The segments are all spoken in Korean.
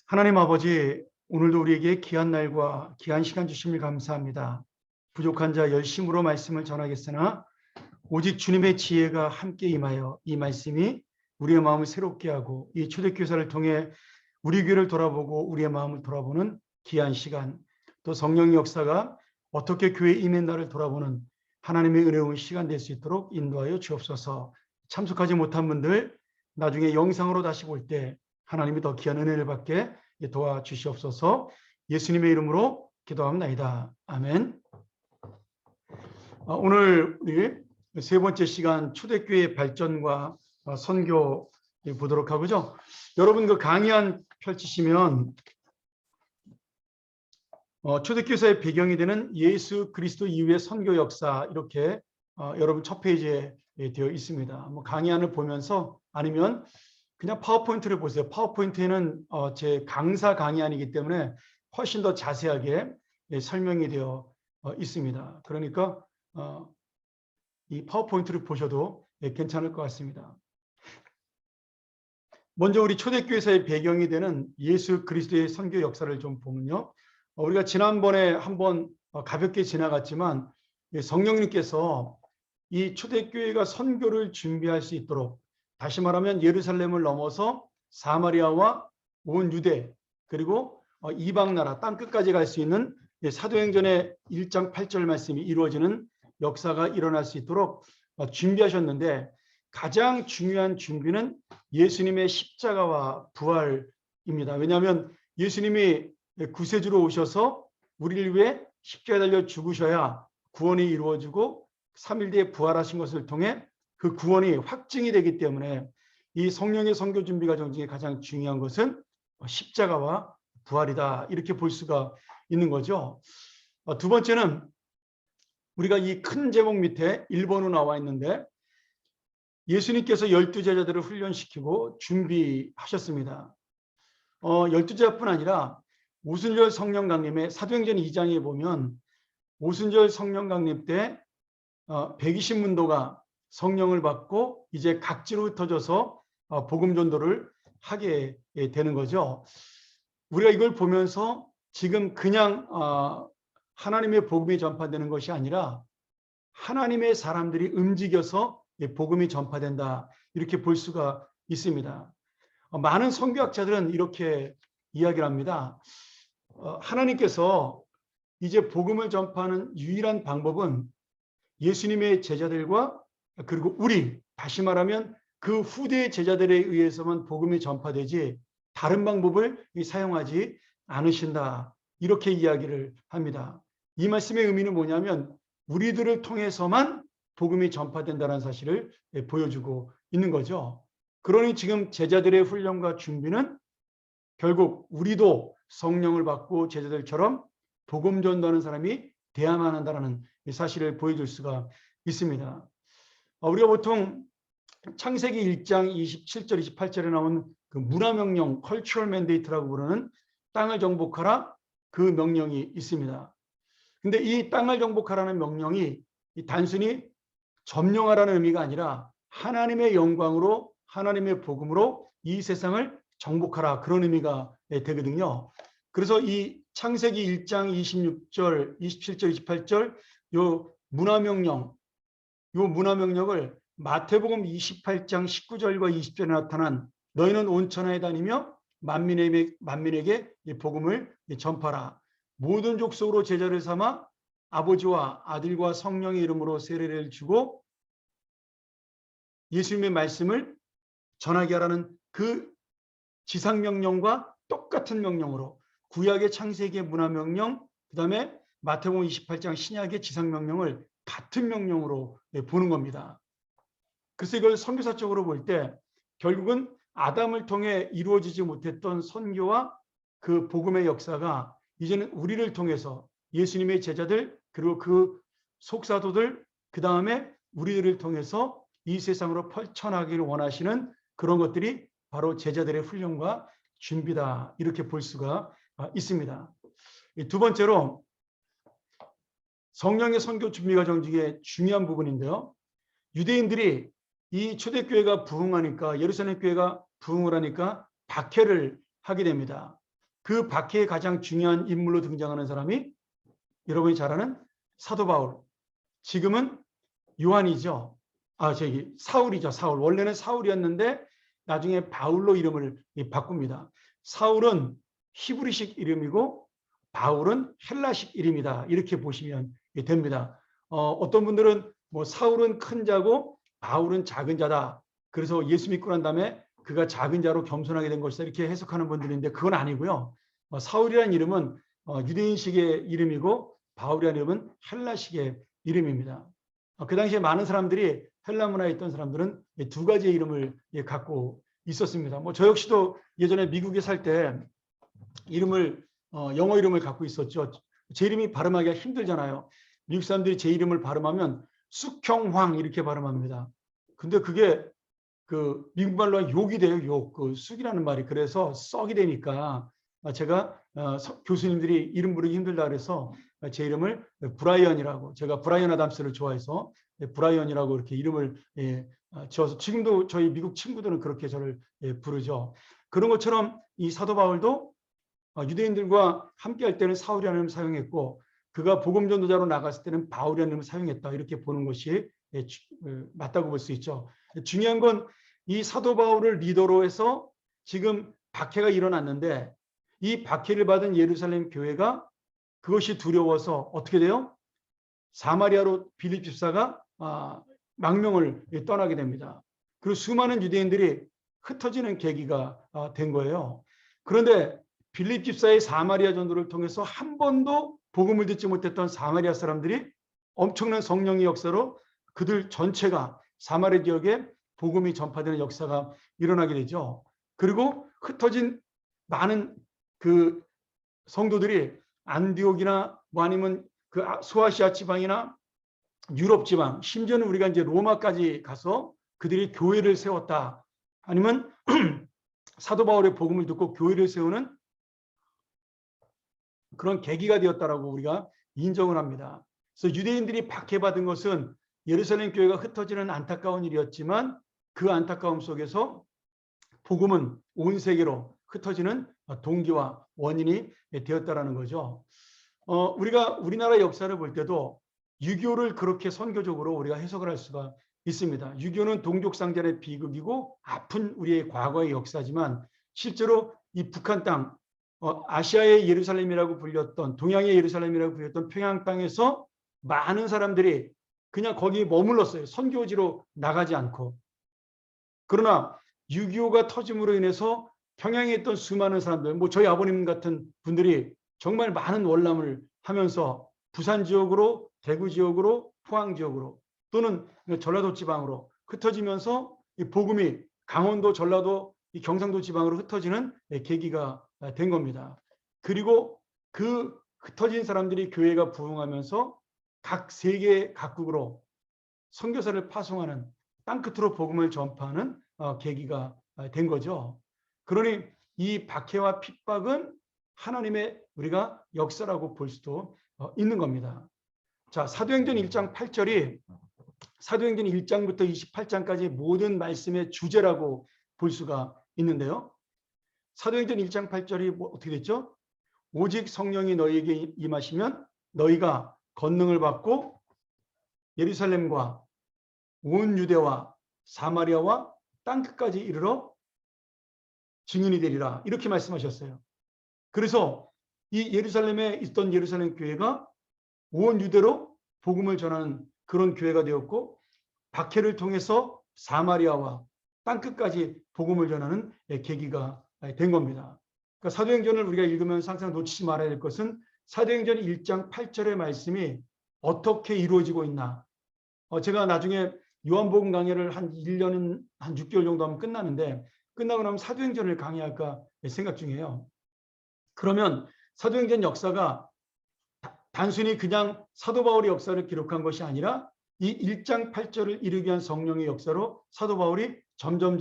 하나님 아버지, 오늘도 우리에게 귀한 날과 귀한 시간 주심을 감사합니다. 부족한 자 열심으로 말씀을 전하겠으나 오직 주님의 지혜가 함께 임하여 이 말씀이 우리의 마음을 새롭게 하고 이 초대교사를 통해 우리 교회를 돌아보고 우리의 마음을 돌아보는 귀한 시간, 또 성령의 역사가 어떻게 교회에 임한 나를 돌아보는 하나님의 은혜로운 시간 될 수 있도록 인도하여 주옵소서. 참석하지 못한 분들 나중에 영상으로 다시 볼 때 하나님이 더 귀한 은혜를 받게 도와주시옵소서. 예수님의 이름으로 기도합니다. 아멘. 오늘 우리 세 번째 시간 초대교회의 발전과 선교 보도록 하고요. 여러분 그 강의안 펼치시면 초대교사의 배경이 되는 예수 그리스도 이후의 선교 역사 이렇게 여러분 첫 페이지에 되어 있습니다. 강의안을 보면서 아니면 그냥 파워포인트를 보세요. 파워포인트에는 제 강사 강의안이기 때문에 훨씬 더 자세하게 설명이 되어 있습니다. 그러니까 이 파워포인트를 보셔도 괜찮을 것 같습니다. 먼저 우리 초대교회사의 배경이 되는 예수 그리스도의 선교 역사를 좀 보면요. 우리가 지난번에 한번 가볍게 지나갔지만 성령님께서 이 초대교회가 선교를 준비할 수 있도록, 다시 말하면 예루살렘을 넘어서 사마리아와 온 유대 그리고 이방 나라 땅끝까지 갈 수 있는 사도행전의 1장 8절 말씀이 이루어지는 역사가 일어날 수 있도록 준비하셨는데, 가장 중요한 준비는 예수님의 십자가와 부활입니다. 왜냐하면 예수님이 구세주로 오셔서 우리를 위해 십자가에 달려 죽으셔야 구원이 이루어지고 3일 뒤에 부활하신 것을 통해 그 구원이 확증이 되기 때문에 이 성령의 선교 준비 과정 중에 가장 중요한 것은 십자가와 부활이다, 이렇게 볼 수가 있는 거죠. 두 번째는 우리가 이 큰 제목 밑에 1번으로 나와 있는데, 예수님께서 12제자들을 훈련시키고 준비하셨습니다. 12제자뿐 아니라 오순절 성령 강림의 사도행전 2장에 보면 오순절 성령 강림 때 120문도가 성령을 받고 이제 각지로 흩어져서 복음 전도를 하게 되는 거죠. 우리가 이걸 보면서 지금 그냥 하나님의 복음이 전파되는 것이 아니라 하나님의 사람들이 움직여서 복음이 전파된다, 이렇게 볼 수가 있습니다. 많은 선교학자들은 이렇게 이야기를 합니다. 하나님께서 이제 복음을 전파하는 유일한 방법은 예수님의 제자들과 그리고 우리, 다시 말하면 그 후대의 제자들에 의해서만 복음이 전파되지 다른 방법을 사용하지 않으신다, 이렇게 이야기를 합니다. 이 말씀의 의미는 뭐냐면 우리들을 통해서만 복음이 전파된다는 사실을 보여주고 있는 거죠. 그러니 지금 제자들의 훈련과 준비는 결국 우리도 성령을 받고 제자들처럼 복음 전도하는 사람이 돼야만 한다는 사실을 보여줄 수가 있습니다. 우리가 보통 창세기 1장 27절 28절에 나온 그 문화명령, 컬처럴 맨데이트라고 부르는 땅을 정복하라, 그 명령이 있습니다. 근데 이 땅을 정복하라는 명령이 단순히 점령하라는 의미가 아니라 하나님의 영광으로, 하나님의 복음으로 이 세상을 정복하라, 그런 의미가 되거든요. 그래서 이 창세기 1장 26절, 27절, 28절 요 문화명령을 마태복음 28장 19절과 20절에 나타난 너희는 온 천하에 다니며 만민에게 이 복음을 전파라. 모든 족속으로 제자를 삼아 아버지와 아들과 성령의 이름으로 세례를 주고 예수님의 말씀을 전하게 하라는 그 지상명령과 똑같은 명령으로, 구약의 창세기의 문화명령, 그 다음에 마태복음 28장 신약의 지상명령을 같은 명령으로 보는 겁니다. 그래서 이걸 선교사적으로 볼 때 결국은 아담을 통해 이루어지지 못했던 선교와 그 복음의 역사가 이제는 우리를 통해서 예수님의 제자들 그리고 그 속사도들, 그 다음에 우리들을 통해서 이 세상으로 펼쳐나가기를 원하시는 그런 것들이 바로 제자들의 훈련과 준비다, 이렇게 볼 수가 있습니다. 두 번째로 성령의 선교 준비 과정 중에 중요한 부분인데요. 유대인들이 이 초대교회가 부흥하니까, 예루살렘 교회가 부흥을 하니까 박해를 하게 됩니다. 그 박해의 가장 중요한 인물로 등장하는 사람이 여러분이 잘 아는 사도 바울. 지금은 요한이죠. 사울이죠. 사울. 원래는 사울이었는데 나중에 바울로 이름을 바꿉니다. 사울은 히브리식 이름이고 바울은 헬라식 이름이다. 이렇게 보시면 됩니다. 어떤 분들은 뭐 사울은 큰 자고 바울은 작은 자다. 그래서 예수 믿고 난 다음에 그가 작은 자로 겸손하게 된 것이다. 이렇게 해석하는 분들인데 그건 아니고요. 사울이라는 이름은 유대인식의 이름이고 바울이라는 이름은 헬라식의 이름입니다. 그 당시에 많은 사람들이 헬라 문화에 있던 사람들은 두 가지의 이름을 갖고 있었습니다. 뭐 저 역시도 예전에 미국에 살 때 이름을 영어 이름을 갖고 있었죠. 제 이름이 발음하기가 힘들잖아요. 미국 사람들이 제 이름을 발음하면 쑥형황 이렇게 발음합니다. 근데 그게 그 미국말로 욕이 돼요. 욕. 그 쑥이라는 말이. 그래서 썩이 되니까 제가 교수님들이 이름 부르기 힘들다 그래서 제 이름을 브라이언이라고, 제가 브라이언 아담스를 좋아해서 브라이언이라고 이렇게 이름을 지어서 지금도 저희 미국 친구들은 그렇게 저를 부르죠. 그런 것처럼 이 사도 바울도 유대인들과 함께할 때는 사울이라는 이름을 사용했고 그가 복음 전도자로 나갔을 때는 바울이라는 이름을 사용했다. 이렇게 보는 것이 맞다고 볼 수 있죠. 중요한 건 이 사도 바울을 리더로 해서 지금 박해가 일어났는데 이 박해를 받은 예루살렘 교회가 그것이 두려워서 어떻게 돼요? 사마리아로 빌립 집사가 망명을 떠나게 됩니다. 그리고 수많은 유대인들이 흩어지는 계기가 된 거예요. 그런데 빌립 집사의 사마리아 전도를 통해서 한 번도 복음을 듣지 못했던 사마리아 사람들이 엄청난 성령의 역사로 그들 전체가 사마리아 지역에 복음이 전파되는 역사가 일어나게 되죠. 그리고 흩어진 많은 그 성도들이 안디옥이나 뭐 아니면 그 소아시아 지방이나 유럽 지방, 심지어는 우리가 이제 로마까지 가서 그들이 교회를 세웠다. 아니면 사도 바울의 복음을 듣고 교회를 세우는 그런 계기가 되었다라고 우리가 인정을 합니다. 그래서 유대인들이 박해받은 것은 예루살렘 교회가 흩어지는 안타까운 일이었지만 그 안타까움 속에서 복음은 온 세계로 흩어지는 동기와 원인이 되었다라는 거죠. 우리가 우리나라 역사를 볼 때도 유교를 그렇게 선교적으로 우리가 해석을 할 수가 있습니다. 유교는 동족상잔의 비극이고 아픈 우리의 과거의 역사지만 실제로 이 북한 땅, 아시아의 예루살렘이라고 불렸던, 동양의 예루살렘이라고 불렸던 평양 땅에서 많은 사람들이 그냥 거기 머물렀어요. 선교지로 나가지 않고. 그러나 6.25가 터짐으로 인해서 평양에 있던 수많은 사람들, 뭐 저희 아버님 같은 분들이 정말 많은 월남을 하면서 부산 지역으로, 대구 지역으로, 포항 지역으로 또는 전라도 지방으로 흩어지면서 이 복음이 강원도, 전라도, 이 경상도 지방으로 흩어지는 계기가 된 겁니다. 그리고 그 흩어진 사람들이 교회가 부흥하면서 각 세계 각국으로 선교사를 파송하는, 땅끝으로 복음을 전파하는 계기가 된 거죠. 그러니 이 박해와 핍박은 하나님의 우리가 역사라고 볼 수도 있는 겁니다. 자, 사도행전 1장 8절이 사도행전 1장부터 28장까지 모든 말씀의 주제라고 볼 수가 있는데요. 사도행전 1장 8절이 어떻게 됐죠? 오직 성령이 너희에게 임하시면 너희가 권능을 받고 예루살렘과 온 유대와 사마리아와 땅끝까지 이르러 증인이 되리라. 이렇게 말씀하셨어요. 그래서 이 예루살렘에 있던 예루살렘 교회가 온 유대로 복음을 전하는 그런 교회가 되었고 박해를 통해서 사마리아와 땅끝까지 복음을 전하는 계기가 된 겁니다. 그러니까 사도행전을 우리가 읽으면 항상 놓치지 말아야 될 것은 사도행전 1장 8절의 말씀이 어떻게 이루어지고 있나. 제가 나중에 요한복음 강의를 한 1년 한 6개월 정도 하면 끝나는데 끝나고 나면 사도행전을 강의할까 생각 중이에요. 그러면 사도행전 역사가 단순히 그냥 사도 바울의 역사를 기록한 것이 아니라 이 1장 8절을 이루기 위한 성령의 역사로 사도 바울이 점점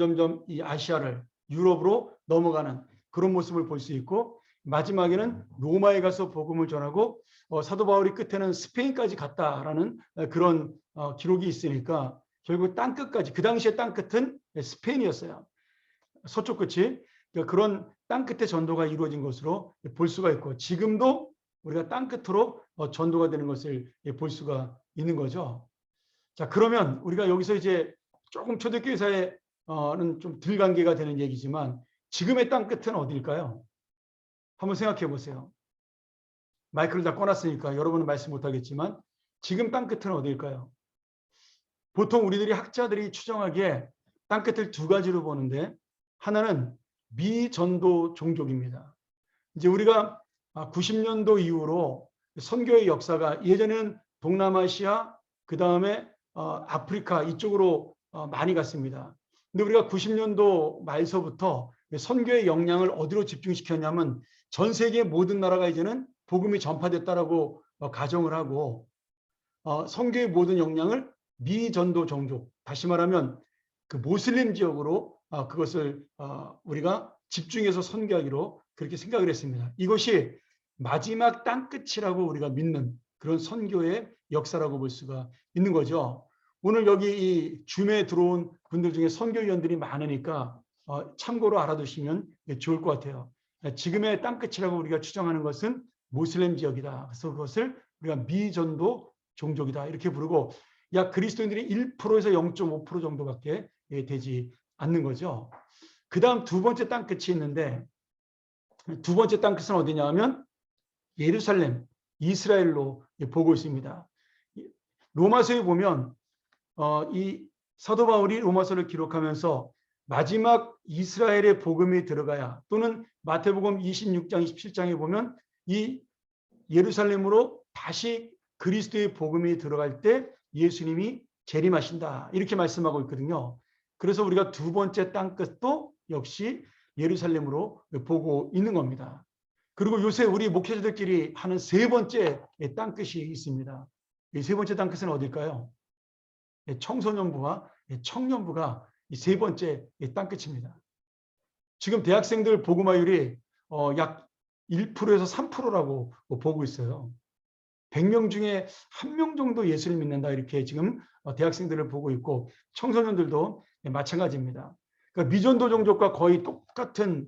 이 아시아를 유럽으로 넘어가는 그런 모습을 볼 수 있고 마지막에는 로마에 가서 복음을 전하고 사도 바울이 끝에는 스페인까지 갔다라는 그런 기록이 있으니까 결국 땅끝까지, 그 당시의 땅끝은 스페인이었어요. 서쪽 끝이. 그런 땅끝에 전도가 이루어진 것으로 볼 수가 있고, 지금도 우리가 땅끝으로 전도가 되는 것을 볼 수가 있는 거죠. 자, 그러면 우리가 여기서 이제 조금 초대교회사에는 좀 덜 관계가 되는 얘기지만, 지금의 땅끝은 어디일까요? 한번 생각해 보세요. 마이크를 다 꺼놨으니까 여러분은 말씀 못하겠지만, 지금 땅끝은 어디일까요? 보통 우리들이 학자들이 추정하기에 땅끝을 두 가지로 보는데, 하나는 미전도 종족입니다. 이제 우리가 90년도 이후로 선교의 역사가, 예전에는 동남아시아, 그 다음에 아프리카 이쪽으로 많이 갔습니다. 근데 우리가 90년도 말서부터 선교의 역량을 어디로 집중시켰냐면, 전 세계 모든 나라가 이제는 복음이 전파됐다라고 가정을 하고, 선교의 모든 역량을 미전도 종족, 다시 말하면 그 모슬림 지역으로 그것을 우리가 집중해서 선교하기로 그렇게 생각을 했습니다. 이것이 마지막 땅끝이라고 우리가 믿는 그런 선교의 역사라고 볼 수가 있는 거죠. 오늘 여기 이 줌에 들어온 분들 중에 선교위원들이 많으니까 참고로 알아두시면 좋을 것 같아요. 지금의 땅끝이라고 우리가 추정하는 것은 모슬렘 지역이다. 그래서 그것을 우리가 미전도 종족이다 이렇게 부르고, 약 그리스도인들이 1%에서 0.5% 정도밖에 되지 않는 거죠. 그 다음 두 번째 땅끝이 있는데, 두 번째 땅끝은 어디냐 하면 예루살렘, 이스라엘로 보고 있습니다. 로마서에 보면 이 사도 바울이 로마서를 기록하면서 마지막 이스라엘의 복음이 들어가야, 또는 마태복음 26장 27장에 보면 이 예루살렘으로 다시 그리스도의 복음이 들어갈 때 예수님이 재림하신다 이렇게 말씀하고 있거든요. 그래서 우리가 두 번째 땅끝도 역시 예루살렘으로 보고 있는 겁니다. 그리고 요새 우리 목회자들끼리 하는 세 번째 땅끝이 있습니다. 이 세 번째 땅끝은 어딜까요? 청소년부와 청년부가 이 세 번째 땅끝입니다. 지금 대학생들 복음화율이 약 1%에서 3%라고 보고 있어요. 100명 중에 1명 정도 예수를 믿는다 이렇게 지금 대학생들을 보고 있고, 청소년들도 마찬가지입니다. 그러니까 미전도 종족과 거의 똑같은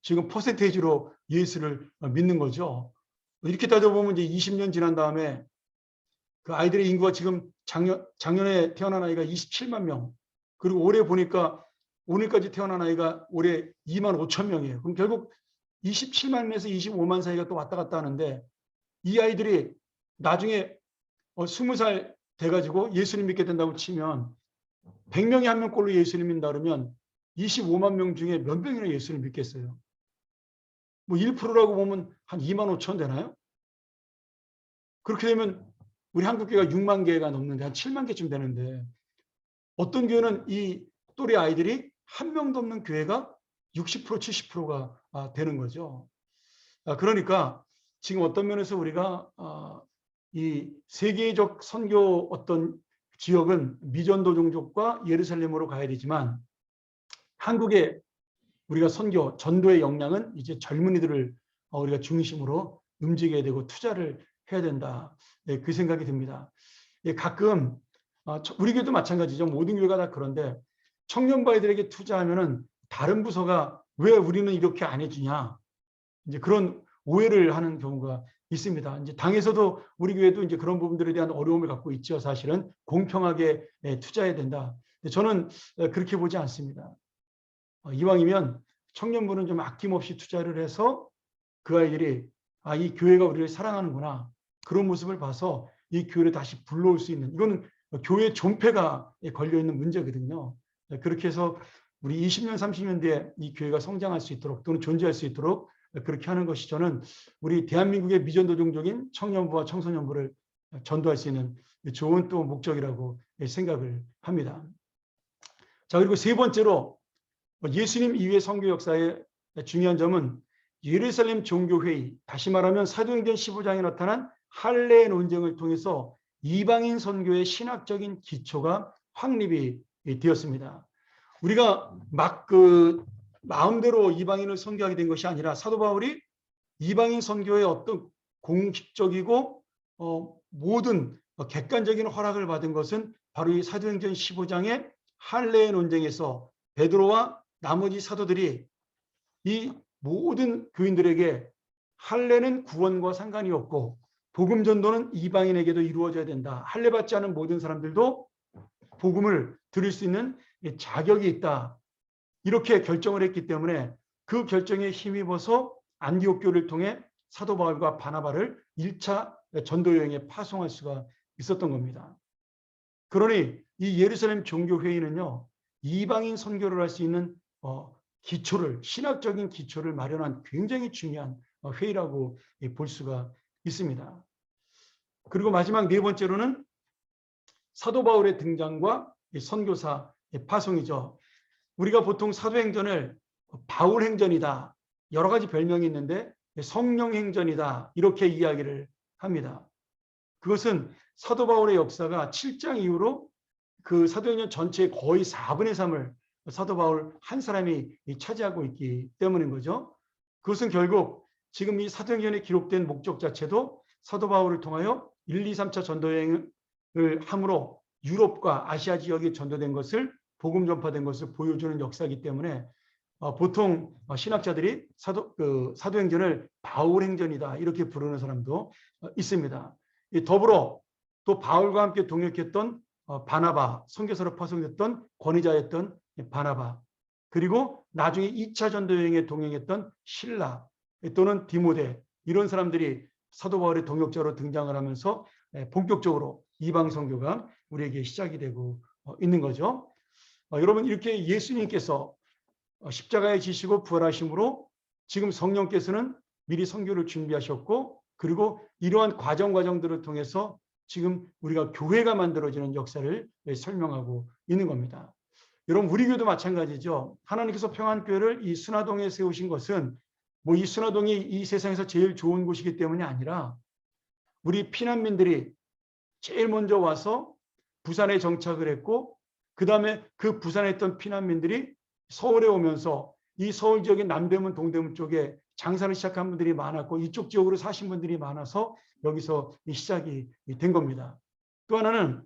지금 퍼센테이지로 예수를 믿는 거죠. 이렇게 따져보면 이제 20년 지난 다음에 그 아이들의 인구가 지금 작년에 태어난 아이가 27만 명, 그리고 올해 보니까 오늘까지 태어난 아이가 올해 2만 5천 명이에요. 그럼 결국 27만에서 25만 사이가 또 왔다 갔다 하는데, 이 아이들이 나중에 20살 돼가지고 예수님 믿게 된다고 치면 100명이 한 명꼴로 예수님 믿는다 그러면 25만 명 중에 몇 명이나 예수님 믿겠어요? 뭐 1%라고 보면 한 2만 5천 되나요? 그렇게 되면 우리 한국교회가 6만 개가 넘는데 한 7만 개쯤 되는데, 어떤 교회는 이 또래 아이들이 한 명도 없는 교회가 60% 70%가 되는 거죠. 그러니까 지금 어떤 면에서 우리가 이 세계적 선교 어떤 지역은 미전도 종족과 예루살렘으로 가야 되지만, 한국의 우리가 선교 전도의 역량은 이제 젊은이들을 우리가 중심으로 움직여야 되고 투자를 해야 된다. 그 생각이 듭니다. 가끔 우리 교회도 마찬가지죠. 모든 교회가 다 그런데, 청년부들에게 투자하면은 다른 부서가 왜 우리는 이렇게 안 해주냐, 이제 그런 오해를 하는 경우가 있습니다. 이제 당에서도 우리 교회도 이제 그런 부분들에 대한 어려움을 갖고 있죠. 사실은 공평하게 투자해야 된다. 저는 그렇게 보지 않습니다. 이왕이면 청년부는 좀 아낌없이 투자를 해서 그 아이들이 이 교회가 우리를 사랑하는구나, 그런 모습을 봐서 이 교회를 다시 불러올 수 있는, 이거는 교회 존폐가 걸려 있는 문제거든요. 그렇게 해서 우리 20년 30년 뒤에 이 교회가 성장할 수 있도록, 또는 존재할 수 있도록 그렇게 하는 것이, 저는 우리 대한민국의 미전도 종족인 청년부와 청소년부를 전도할 수 있는 좋은 또 목적이라고 생각을 합니다. 자, 그리고 세 번째로 예수님 이후의 선교 역사의 중요한 점은 예루살렘 종교회의, 다시 말하면 사도행전 15장에 나타난 할례 논쟁을 통해서 이방인 선교의 신학적인 기초가 확립이 되었습니다. 우리가 막 마음대로 이방인을 선교하게 된 것이 아니라, 사도 바울이 이방인 선교의 어떤 공식적이고 모든 객관적인 허락을 받은 것은 바로 이 사도행전 15장의 할례 논쟁에서 베드로와 나머지 사도들이 이 모든 교인들에게 할례는 구원과 상관이 없고 복음 전도는 이방인에게도 이루어져야 된다. 할례 받지 않은 모든 사람들도 복음을 들을 수 있는 자격이 있다. 이렇게 결정을 했기 때문에 그 결정에 힘입어서 안디옥 교회를 통해 사도 바울과 바나바를 1차 전도 여행에 파송할 수가 있었던 겁니다. 그러니 이 예루살렘 종교회의는요, 이방인 선교를 할 수 있는 기초를, 신학적인 기초를 마련한 굉장히 중요한 회의라고 볼 수가 있습니다. 그리고 마지막 네 번째로는 사도 바울의 등장과 선교사 파송이죠. 우리가 보통 사도행전을 바울행전이다, 여러 가지 별명이 있는데 성령행전이다, 이렇게 이야기를 합니다. 그것은 사도 바울의 역사가 7장 이후로 그 사도행전 전체의 거의 4분의 3을 사도 바울 한 사람이 차지하고 있기 때문인 거죠. 그것은 결국 지금 이 사도행전에 기록된 목적 자체도 사도 바울을 통하여 1, 2, 3차 전도여행을 함으로 유럽과 아시아 지역에 전도된 것을, 복음 전파된 것을 보여주는 역사이기 때문에 보통 신학자들이 사도행전을 바울행전이다 이렇게 부르는 사람도 있습니다. 더불어 또 바울과 함께 동역했던 바나바, 선교사로 파송됐던 권위자였던 바나바, 그리고 나중에 2차 전도여행에 동행했던 실라 또는 디모데, 이런 사람들이 사도 바울의 동역자로 등장을 하면서 본격적으로 이방 선교가 우리에게 시작이 되고 있는 거죠. 여러분, 이렇게 예수님께서 십자가에 지시고 부활하심으로 지금 성령께서는 미리 선교를 준비하셨고, 그리고 이러한 과정들을 통해서 지금 우리가 교회가 만들어지는 역사를 설명하고 있는 겁니다. 여러분, 우리 교회도 마찬가지죠. 하나님께서 평안교회를 이 순화동에 세우신 것은 뭐 이 순화동이 이 세상에서 제일 좋은 곳이기 때문이 아니라 우리 피난민들이 제일 먼저 와서 부산에 정착을 했고, 그 다음에 그 부산에 있던 피난민들이 서울에 오면서 이 서울 지역의 남대문, 동대문 쪽에 장사를 시작한 분들이 많았고, 이쪽 지역으로 사신 분들이 많아서 여기서 시작이 된 겁니다. 또 하나는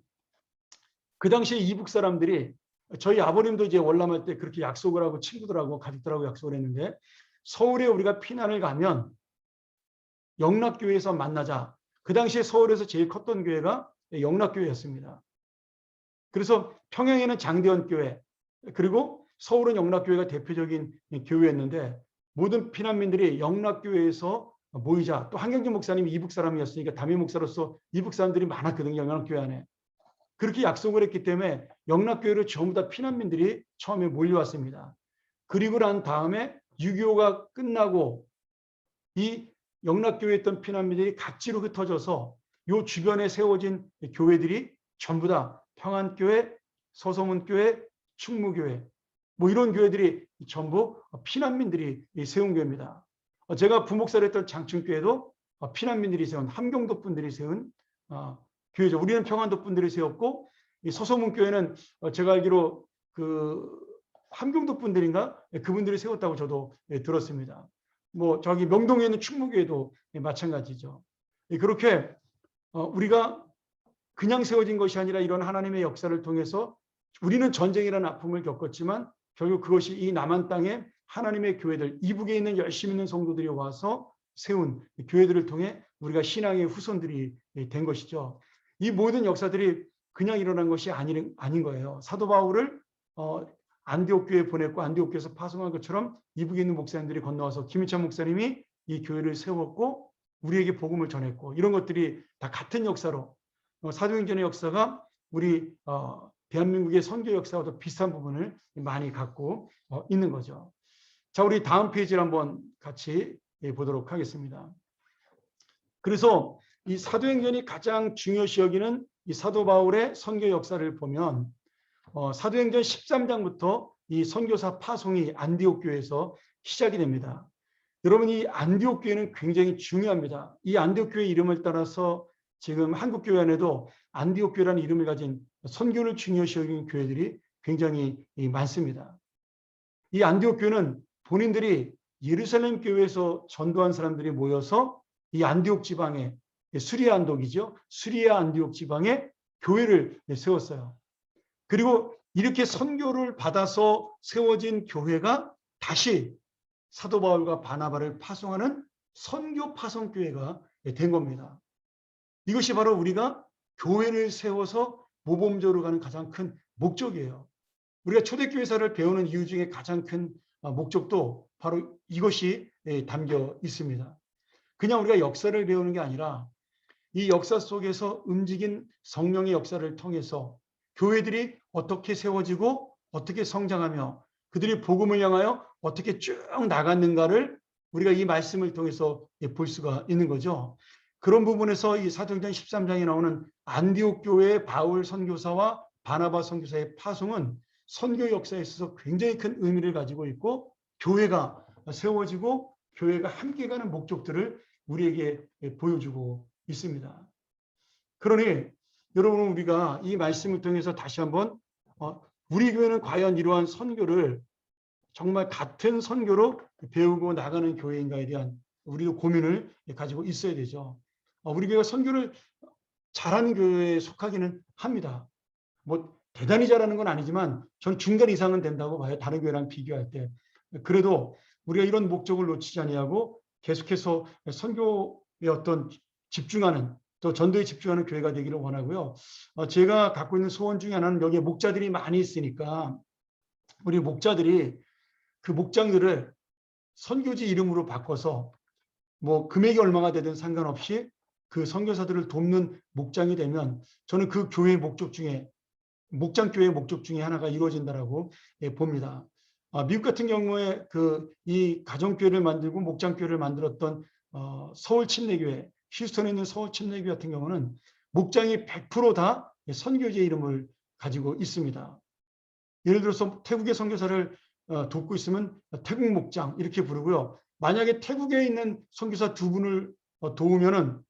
그 당시에 이북 사람들이, 저희 아버님도 이제 월남할 때 그렇게 약속을 하고 친구들하고 가족들하고 약속을 했는데, 서울에 우리가 피난을 가면 영락교회에서 만나자. 그 당시에 서울에서 제일 컸던 교회가 영락교회였습니다. 그래서 평양에는 장대원 교회, 그리고 서울은 영락교회가 대표적인 교회였는데, 모든 피난민들이 영락교회에서 모이자. 또 한경진 목사님이 이북 사람이었으니까 담임 목사로서 이북 사람들이 많았거든요, 영락교회 안에. 그렇게 약속을 했기 때문에 영락교회로 전부 다 피난민들이 처음에 몰려왔습니다. 그리고 난 다음에 6.25가 끝나고 이 영락교회에 있던 피난민들이 각지로 흩어져서 이 주변에 세워진 교회들이 전부 다 평안교회, 서소문교회, 충무교회, 뭐 이런 교회들이 전부 피난민들이 세운 교회입니다. 제가 부목사를 했던 장충교회도 피난민들이 세운, 함경도 분들이 세운 교회죠. 우리는 평안도 분들이 세웠고, 이 서소문교회는 제가 알기로 그 함경도 분들인가, 그분들이 세웠다고 저도 들었습니다. 뭐 저기 명동에 있는 충무교회도 마찬가지죠. 그렇게 우리가 그냥 세워진 것이 아니라 이런 하나님의 역사를 통해서 우리는 전쟁이라는 아픔을 겪었지만 결국 그것이 이 남한 땅에 하나님의 교회들, 이북에 있는 열심히 있는 성도들이 와서 세운 교회들을 통해 우리가 신앙의 후손들이 된 것이죠. 이 모든 역사들이 그냥 일어난 것이 아닌 거예요. 사도 바울을 안디옥 교회에 보냈고 안디옥 교회에서 파송한 것처럼 이북에 있는 목사님들이 건너와서 김희찬 목사님이 이 교회를 세웠고 우리에게 복음을 전했고, 이런 것들이 다 같은 역사로 사도행전의 역사가 우리 대한민국의 선교 역사와도 비슷한 부분을 많이 갖고 있는 거죠. 자, 우리 다음 페이지를 한번 같이 보도록 하겠습니다. 그래서 이 사도행전이 가장 중요시 여기는 이 사도 바울의 선교 역사를 보면 사도행전 13장부터 이 선교사 파송이 안디옥 교회에서 시작이 됩니다. 여러분, 이 안디옥 교회는 굉장히 중요합니다. 이 안디옥 교회 이름을 따라서 지금 한국 교회 안에도 안디옥 교회라는 이름을 가진 선교를 중요시 여기는 교회들이 굉장히 많습니다. 이 안디옥 교회는 본인들이 예루살렘 교회에서 전도한 사람들이 모여서 이 안디옥 지방에, 수리아 안독이죠, 수리아 안디옥 지방에 교회를 세웠어요. 그리고 이렇게 선교를 받아서 세워진 교회가 다시 사도 바울과 바나바를 파송하는 선교 파송교회가 된 겁니다. 이것이 바로 우리가 교회를 세워서 모범적으로 가는 가장 큰 목적이에요. 우리가 초대교회사를 배우는 이유 중에 가장 큰 목적도 바로 이것이 담겨 있습니다. 그냥 우리가 역사를 배우는 게 아니라 이 역사 속에서 움직인 성령의 역사를 통해서 교회들이 어떻게 세워지고 어떻게 성장하며 그들이 복음을 향하여 어떻게 쭉 나갔는가를 우리가 이 말씀을 통해서 볼 수가 있는 거죠. 그런 부분에서 이 사도행전 13장에 나오는 안디옥 교회의 바울 선교사와 바나바 선교사의 파송은 선교 역사에 있어서 굉장히 큰 의미를 가지고 있고 교회가 세워지고 교회가 함께 가는 목적들을 우리에게 보여주고 있습니다. 그러니 여러분, 우리가 이 말씀을 통해서 다시 한번 우리 교회는 과연 이러한 선교를 정말 같은 선교로 배우고 나가는 교회인가에 대한 우리도 고민을 가지고 있어야 되죠. 우리 교회가 선교를 잘하는 교회에 속하기는 합니다. 뭐 대단히 잘하는 건 아니지만 저는 중간 이상은 된다고 봐요. 다른 교회랑 비교할 때. 그래도 우리가 이런 목적을 놓치지 아니하고 계속해서 선교에 어떤 집중하는, 또 전도에 집중하는 교회가 되기를 원하고요. 제가 갖고 있는 소원 중에 하나는 여기에 목자들이 많이 있으니까 우리 목자들이 그 목장들을 선교지 이름으로 바꿔서 뭐 금액이 얼마가 되든 상관없이 그 선교사들을 돕는 목장이 되면 저는 그 교회의 목적 중에 목장교회의 목적 중에 하나가 이루어진다라고 봅니다. 미국 같은 경우에 이 가정교회를 만들고 목장교회를 만들었던 서울 침례교회, 휴스턴에 있는 서울 침례교회 같은 경우는 목장이 100% 다 선교지의 이름을 가지고 있습니다. 예를 들어서 태국의 선교사를 돕고 있으면 태국 목장 이렇게 부르고요. 만약에 태국에 있는 선교사 두 분을 도우면은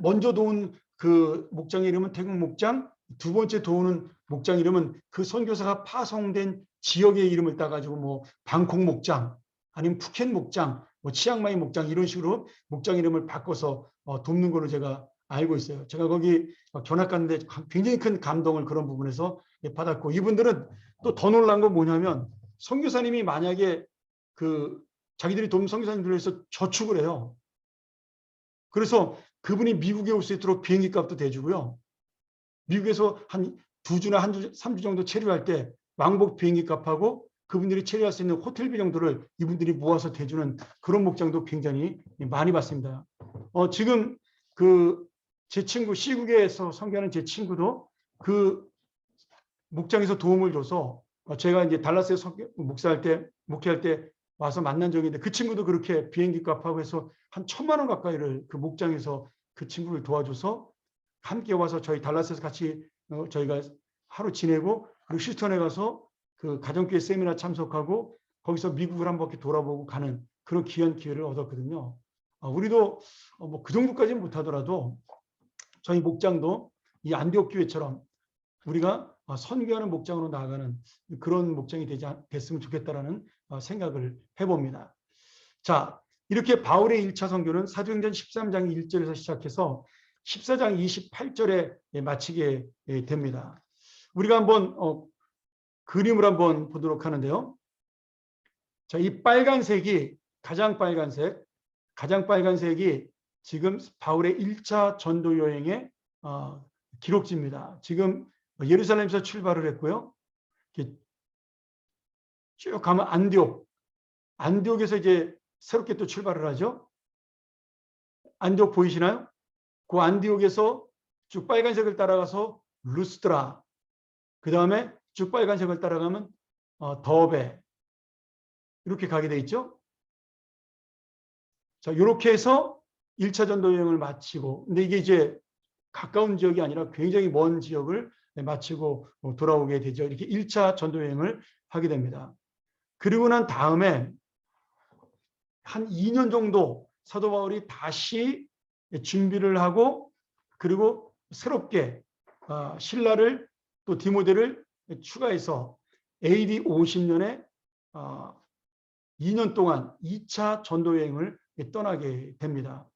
먼저 도운 그 목장의 이름은 태국 목장, 두 번째 도우는 목장 이름은 그 선교사가 파송된 지역의 이름을 따가지고 뭐 방콕 목장 아니면 푸켓 목장, 뭐 치앙마이 목장 이런 식으로 목장 이름을 바꿔서 돕는 걸로 제가 알고 있어요. 제가 거기 견학 갔는데 굉장히 큰 감동을 그런 부분에서 받았고, 이분들은 또 더 놀란 건 뭐냐면 선교사님이 만약에 자기들이 돕는 선교사님들을 위해서 저축을 해요. 그래서 그분이 미국에 올 수 있도록 비행기 값도 대주고요. 미국에서 한 2주나 3주 정도 체류할 때 왕복 비행기 값하고 그분들이 체류할 수 있는 호텔비 정도를 이분들이 모아서 대주는 그런 목장도 굉장히 많이 봤습니다. 지금 제 친구 시국에서 선교하는 제 친구도 그 목장에서 도움을 줘서 제가 이제 달라스에 목회할 때 와서 만난 적이 있는데 그 친구도 그렇게 비행기 값하고 해서 한 1,000만 원 가까이를 그 목장에서 그 친구를 도와줘서 함께 와서 저희 달라스에서 같이 저희가 하루 지내고 그리고 휴스턴에 가서 그 가정교회 세미나 참석하고 거기서 미국을 한 바퀴 돌아보고 가는 그런 귀한 기회를 얻었거든요. 우리도 뭐 그 정도까지는 못하더라도 저희 목장도 이 안디옥 교회처럼 우리가 선교하는 목장으로 나아가는 그런 목장이 됐으면 좋겠다라는 생각을 해봅니다. 자, 이렇게 바울의 1차 선교는 사도행전 13장 1절에서 시작해서 14장 28절에 마치게 됩니다. 우리가 한번 그림을 한번 보도록 하는데요. 자, 이 빨간색이 가장 빨간색이 지금 바울의 1차 전도 여행의 기록지입니다. 지금 예루살렘에서 출발을 했고요. 쭉 가면 안디옥에서 이제 새롭게 또 출발을 하죠. 안디옥 보이시나요? 그 안디옥에서 쭉 빨간색을 따라가서 루스드라, 그 다음에 쭉 빨간색을 따라가면 더베 이렇게 가게 돼 있죠. 자, 이렇게 해서 1차 전도 여행을 마치고, 근데 이게 이제 가까운 지역이 아니라 굉장히 먼 지역을 마치고 돌아오게 되죠. 이렇게 1차 전도 여행을 하게 됩니다. 그리고 난 다음에 한 2년 정도 사도 바울이 다시 준비를 하고 그리고 새롭게 실라를 또 디모데를 추가해서 AD 50년에 2년 동안 2차 전도 여행을 떠나게 됩니다.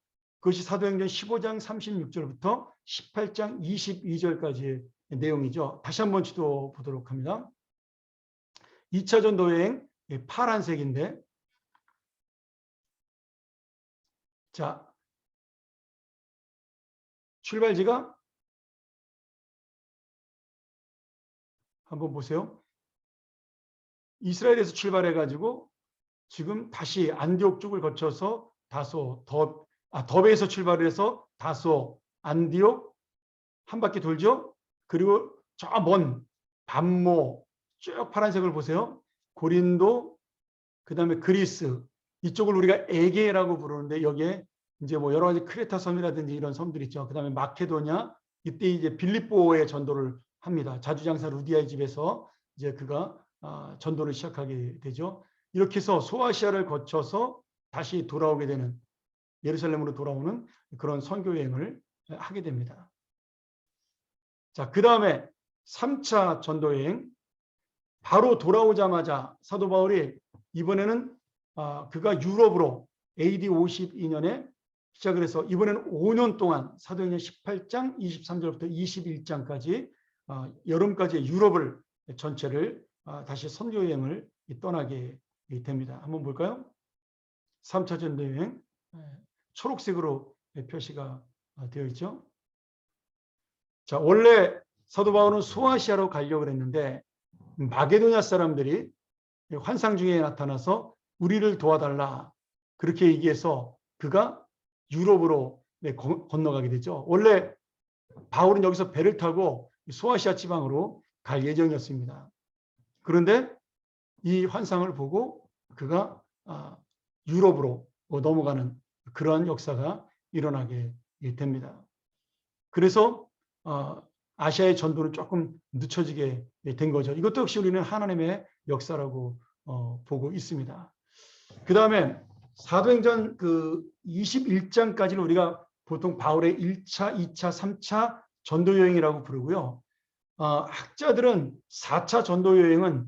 그것이 사도행전 15장 36절부터 18장 22절까지의 내용이죠. 다시 한번 지도 보도록 합니다. 2차 전도 여행 파란색인데 자, 출발지가 한번 보세요. 이스라엘에서 출발해가지고 지금 다시 안디옥 쪽을 거쳐서 다소, 더베에서 출발을 해서 다소, 안디옥 한 바퀴 돌죠. 그리고 저 먼 반모 쭉 파란색을 보세요. 고린도, 그 다음에 그리스, 이쪽을 우리가 에게라고 부르는데 여기에 이제 뭐 여러 가지 크레타 섬이라든지 이런 섬들이 있죠. 그 다음에 마케도냐, 이때 이제 빌립보에 전도를 합니다. 자주장사 루디아의 집에서 이제 그가 전도를 시작하게 되죠. 이렇게 해서 소아시아를 거쳐서 다시 돌아오게 되는, 예루살렘으로 돌아오는 그런 선교 여행을 하게 됩니다. 자, 그 다음에 3차 전도 여행, 바로 돌아오자마자 사도 바울이 이번에는 그가 유럽으로 AD 52년에 시작을 해서 이번에는 5년 동안 사도행전 18장 23절부터 21장까지 여름까지 유럽을 전체를 다시 선교 여행을 떠나게 됩니다. 한번 볼까요? 3차 전도 여행, 초록색으로 표시가 되어 있죠. 자, 원래 사도 바울은 소아시아로 가려고 했는데 마게도냐 사람들이 환상 중에 나타나서 우리를 도와달라 그렇게 얘기해서 그가 유럽으로 건너가게 되죠. 원래 바울은 여기서 배를 타고 소아시아 지방으로 갈 예정이었습니다. 그런데 이 환상을 보고 그가 유럽으로 넘어가는 그러한 역사가 일어나게 됩니다. 그래서 아시아의 전도는 조금 늦춰지게 된 거죠. 이것도 역시 우리는 하나님의 역사라고 보고 있습니다. 그 다음에 사도행전 그 21장까지는 우리가 보통 바울의 1차, 2차, 3차 전도 여행이라고 부르고요. 학자들은 4차 전도 여행은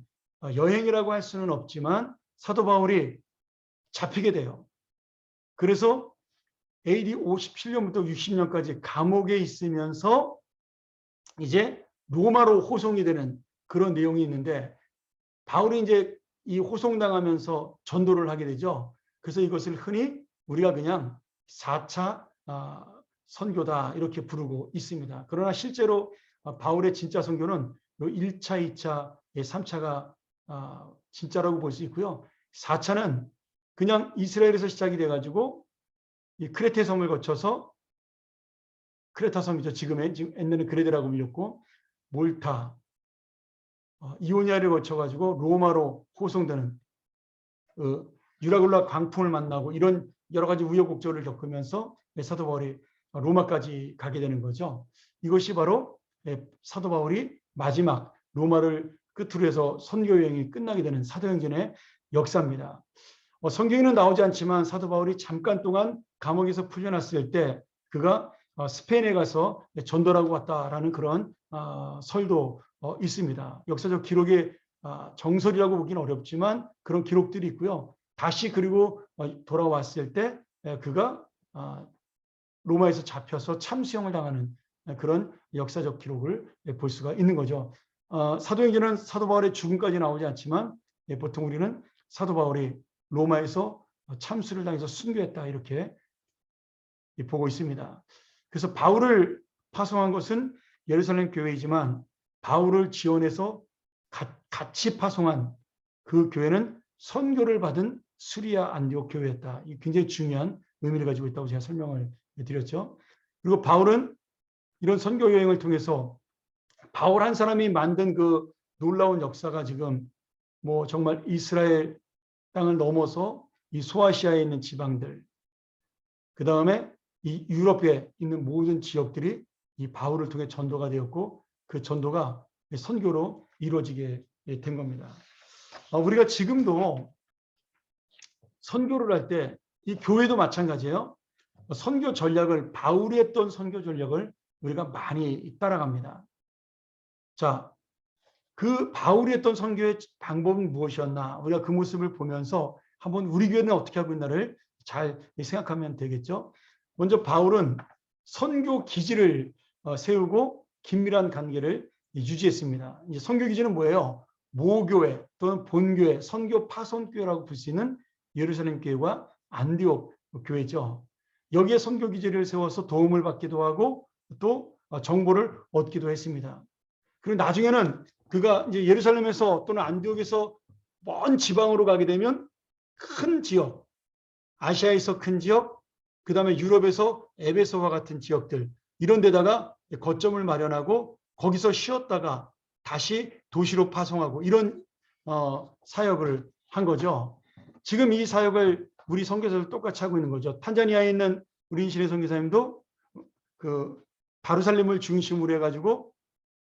여행이라고 할 수는 없지만 사도 바울이 잡히게 돼요. 그래서 AD 57년부터 60년까지 감옥에 있으면서 이제 로마로 호송이 되는 그런 내용이 있는데 바울이 이제 이 호송당하면서 전도를 하게 되죠. 그래서 이것을 흔히 우리가 그냥 4차 선교다 이렇게 부르고 있습니다. 그러나 실제로 바울의 진짜 선교는 1차, 2차, 3차가 진짜라고 볼 수 있고요. 4차는 그냥 이스라엘에서 시작이 돼가지고 이 크레테 섬을 거쳐서, 크레타 섬이죠. 지금 옛날에는 그레데라고 불렸고, 몰타, 이오니아를 거쳐가지고 로마로 호송되는 유라굴라 광풍을 만나고 이런 여러 가지 우여곡절을 겪으면서 사도 바울이 로마까지 가게 되는 거죠. 이것이 바로 사도 바울이 마지막 로마를 끝으로 해서 선교 여행이 끝나게 되는 사도행전의 역사입니다. 성경에는 나오지 않지만 사도 바울이 잠깐 동안 감옥에서 풀려났을 때 그가 스페인에 가서 전도라고 왔다라는 그런 설도 있습니다. 역사적 기록의 정설이라고 보기는 어렵지만 그런 기록들이 있고요. 다시 그리고 돌아왔을 때 그가 로마에서 잡혀서 참수형을 당하는 그런 역사적 기록을 볼 수가 있는 거죠. 사도행전은 사도 바울의 죽음까지 나오지 않지만 보통 우리는 사도 바울이 로마에서 참수를 당해서 순교했다 이렇게 보고 있습니다. 그래서 바울을 파송한 것은 예루살렘 교회이지만 바울을 지원해서 같이 파송한 그 교회는 선교를 받은 수리아 안디옥 교회였다. 이 굉장히 중요한 의미를 가지고 있다고 제가 설명을 드렸죠. 그리고 바울은 이런 선교 여행을 통해서 바울 한 사람이 만든 그 놀라운 역사가 지금 뭐 정말 이스라엘 땅을 넘어서 이 소아시아에 있는 지방들, 그 다음에 이 유럽에 있는 모든 지역들이 이 바울을 통해 전도가 되었고 그 전도가 선교로 이루어지게 된 겁니다. 우리가 지금도 선교를 할 때 이 교회도 마찬가지예요. 선교 전략을, 바울이 했던 선교 전략을 우리가 많이 따라갑니다. 자, 그 바울이 했던 선교의 방법은 무엇이었나? 우리가 그 모습을 보면서 한번 우리 교회는 어떻게 하고 있나를 잘 생각하면 되겠죠. 먼저 바울은 선교 기지를 세우고 긴밀한 관계를 유지했습니다. 이제 선교 기지는 뭐예요? 모교회 또는 본교회, 선교 파송교회라고 불 수 있는 예루살렘 교회와 안디옥 교회죠. 여기에 선교 기지를 세워서 도움을 받기도 하고 또 정보를 얻기도 했습니다. 그리고 나중에는 그가 이제 예루살렘에서 또는 안디옥에서 먼 지방으로 가게 되면 큰 지역, 아시아에서 큰 지역, 그 다음에 유럽에서 에베소와 같은 지역들, 이런 데다가 거점을 마련하고 거기서 쉬었다가 다시 도시로 파송하고 이런 사역을 한 거죠. 지금 이 사역을 우리 선교사들 똑같이 하고 있는 거죠. 탄자니아에 있는 우리 인신의 선교사님도 그 바루살렘을 중심으로 해가지고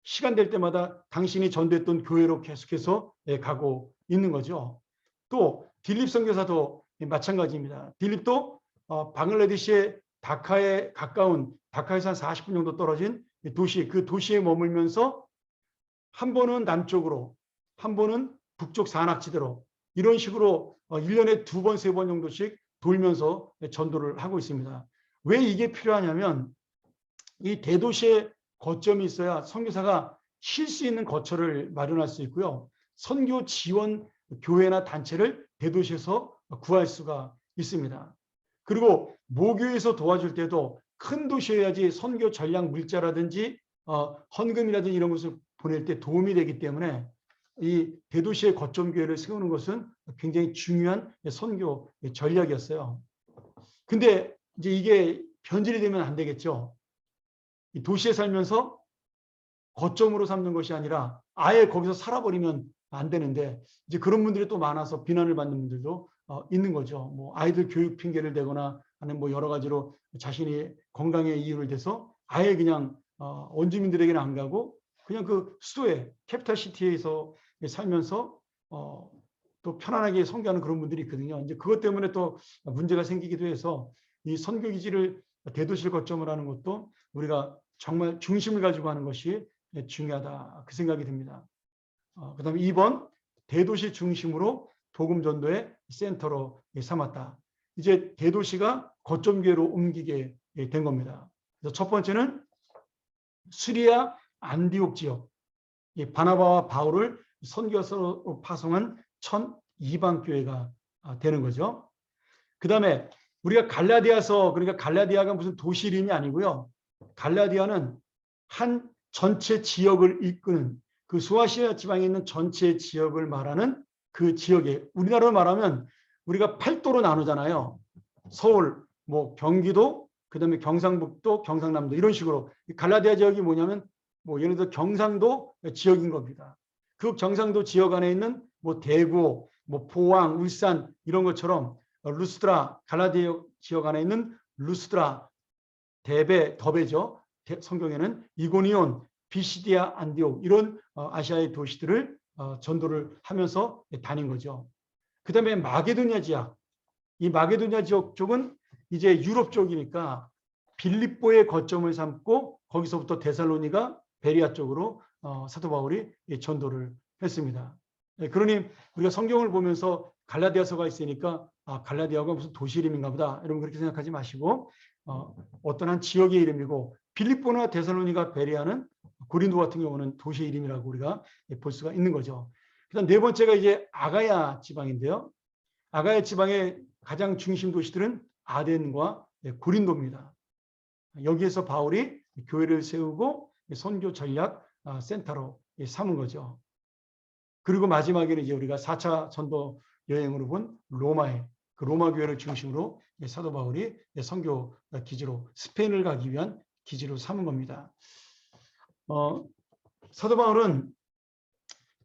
시간 될 때마다 당신이 전도했던 교회로 계속해서 가고 있는 거죠. 또 딜립 선교사도 마찬가지입니다. 딜립도 방글라데시의 다카에 가까운, 다카에서 한 40분 정도 떨어진 도시, 그 도시에 머물면서 한 번은 남쪽으로, 한 번은 북쪽 산악지대로 이런 식으로 1년에 2번, 3번 정도씩 돌면서 전도를 하고 있습니다. 왜 이게 필요하냐면 이 대도시에 거점이 있어야 선교사가 쉴 수 있는 거처를 마련할 수 있고요. 선교 지원 교회나 단체를 대도시에서 구할 수가 있습니다. 그리고 모교에서 도와줄 때도 큰 도시여야지 선교 전략 물자라든지 헌금이라든지 이런 것을 보낼 때 도움이 되기 때문에 이 대도시의 거점 교회를 세우는 것은 굉장히 중요한 선교 전략이었어요. 근데 이제 이게 변질이 되면 안 되겠죠. 이 도시에 살면서 거점으로 삼는 것이 아니라 아예 거기서 살아버리면 안 되는데 이제 그런 분들이 또 많아서 비난을 받는 분들도 있는 거죠. 뭐 아이들 교육 핑계를 대거나 하는 뭐 여러 가지로 자신이 건강에 이유를 대서 아예 그냥 원주민들에게는 안 가고 그냥 그 수도에 캐피탈 시티에서 살면서 또 편안하게 선교하는 그런 분들이 있거든요. 이제 그것 때문에 또 문제가 생기기도 해서 이 선교 기지를 대도시를 거점으로 하는 것도 우리가 정말 중심을 가지고 하는 것이 중요하다 그 생각이 듭니다. 그다음에 2번 대도시 중심으로 복음 전도의 센터로 삼았다. 이제 대도시가 거점 교회로 옮기게 된 겁니다. 그래서 첫 번째는 수리아 안디옥 지역, 바나바와 바울을 선교사로 파송한 첫 이방 교회가 되는 거죠. 그다음에 우리가 갈라디아서, 그러니까 갈라디아가 무슨 도시 이름이 아니고요. 갈라디아는 한 전체 지역을 이끄는 그 소아시아 지방에 있는 전체 지역을 말하는 그 지역에, 우리나라로 말하면 우리가 8도로 나누잖아요. 서울, 뭐 경기도, 그다음에 경상북도, 경상남도 이런 식으로. 갈라디아 지역이 뭐냐면 뭐 예를 들어 경상도 지역인 겁니다. 그 경상도 지역 안에 있는 뭐 대구, 뭐 포항, 울산 이런 것처럼 루스드라, 갈라디아 지역 안에 있는 루스드라, 대베, 더베죠. 성경에는 이고니온, 비시디아, 안디옥 이런 아시아의 도시들을 전도를 하면서 다닌 거죠. 그 다음에 마게도냐 지역, 이 마게도냐 지역 쪽은 이제 유럽 쪽이니까 빌립보의 거점을 삼고 거기서부터 데살로니가 베리아 쪽으로 사도 바울이 전도를 했습니다. 그러니 우리가 성경을 보면서 갈라디아서가 있으니까 갈라디아가 무슨 도시 이름인가 보다 여러분 그렇게 생각하지 마시고 어떤 한 지역의 이름이고 빌립보나 데살로니가 베리아는 고린도 같은 경우는 도시 이름이라고 우리가 볼 수가 있는 거죠. 그다음 네 번째가 이제 아가야 지방인데요. 아가야 지방의 가장 중심 도시들은 아덴과 고린도입니다. 여기에서 바울이 교회를 세우고 선교 전략 센터로 삼은 거죠. 그리고 마지막에는 이제 우리가 4차 전도 여행으로 본 로마에 그 로마 교회를 중심으로 사도 바울이 선교 기지로 스페인을 가기 위한 기지로 삼은 겁니다. 사도 바울은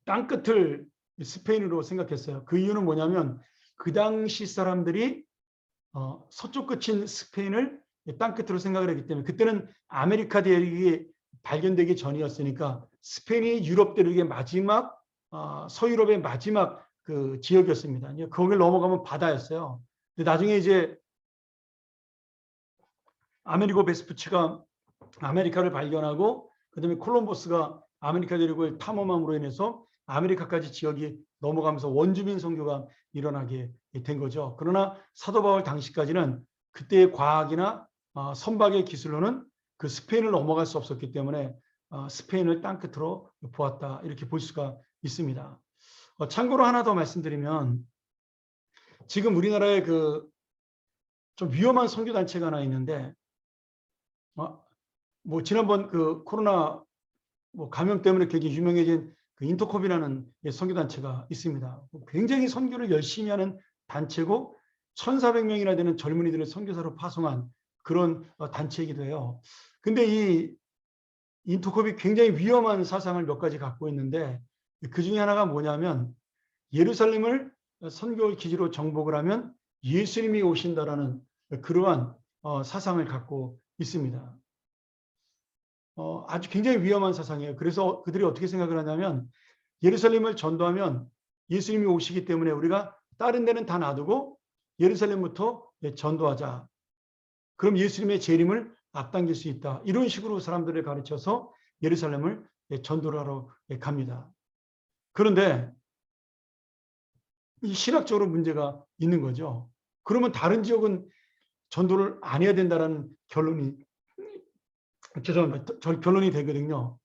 땅끝을 스페인으로 생각했어요. 그 이유는 뭐냐면 그 당시 사람들이 서쪽 끝인 스페인을 땅끝으로 생각을 했기 때문에 그때는 아메리카 대륙이 발견되기 전이었으니까 스페인이 유럽 대륙의 마지막 서유럽의 마지막 그 지역이었습니다. 거기를 넘어가면 바다였어요. 근데 나중에 이제 아메리고 베스푸치가 아메리카를 발견하고 그다음에 콜럼버스가 아메리카 대륙을 탐험함으로 인해서 아메리카까지 지역이 넘어가면서 원주민 선교가 일어나게 된 거죠. 그러나 사도 바울 당시까지는 그때의 과학이나 선박의 기술로는 그 스페인을 넘어갈 수 없었기 때문에 스페인을 땅끝으로 보았다 이렇게 볼 수가 있습니다. 참고로 하나 더 말씀드리면 지금 우리나라의 그 좀 위험한 선교 단체가 하나 있는데, 뭐 지난번 그 코로나 뭐 감염 때문에 굉장히 유명해진 그 인터콥이라는 선교 단체가 있습니다. 굉장히 선교를 열심히 하는 단체고 1,400명이나 되는 젊은이들을 선교사로 파송한 그런 단체이기도 해요. 근데 이 인터콥이 굉장히 위험한 사상을 몇 가지 갖고 있는데, 그 중에 하나가 뭐냐면 예루살렘을 선교 기지로 정복을 하면 예수님이 오신다라는 그러한 사상을 갖고 있습니다. 아주 굉장히 위험한 사상이에요. 그래서 그들이 어떻게 생각을 하냐면 예루살렘을 전도하면 예수님이 오시기 때문에 우리가 다른 데는 다 놔두고 예루살렘부터 전도하자. 그럼 예수님의 재림을 앞당길 수 있다. 이런 식으로 사람들을 가르쳐서 예루살렘을 전도를 하러 갑니다. 그런데 이 신학적으로 문제가 있는 거죠. 그러면 다른 지역은 전도를 안 해야 된다는 결론이 되거든요.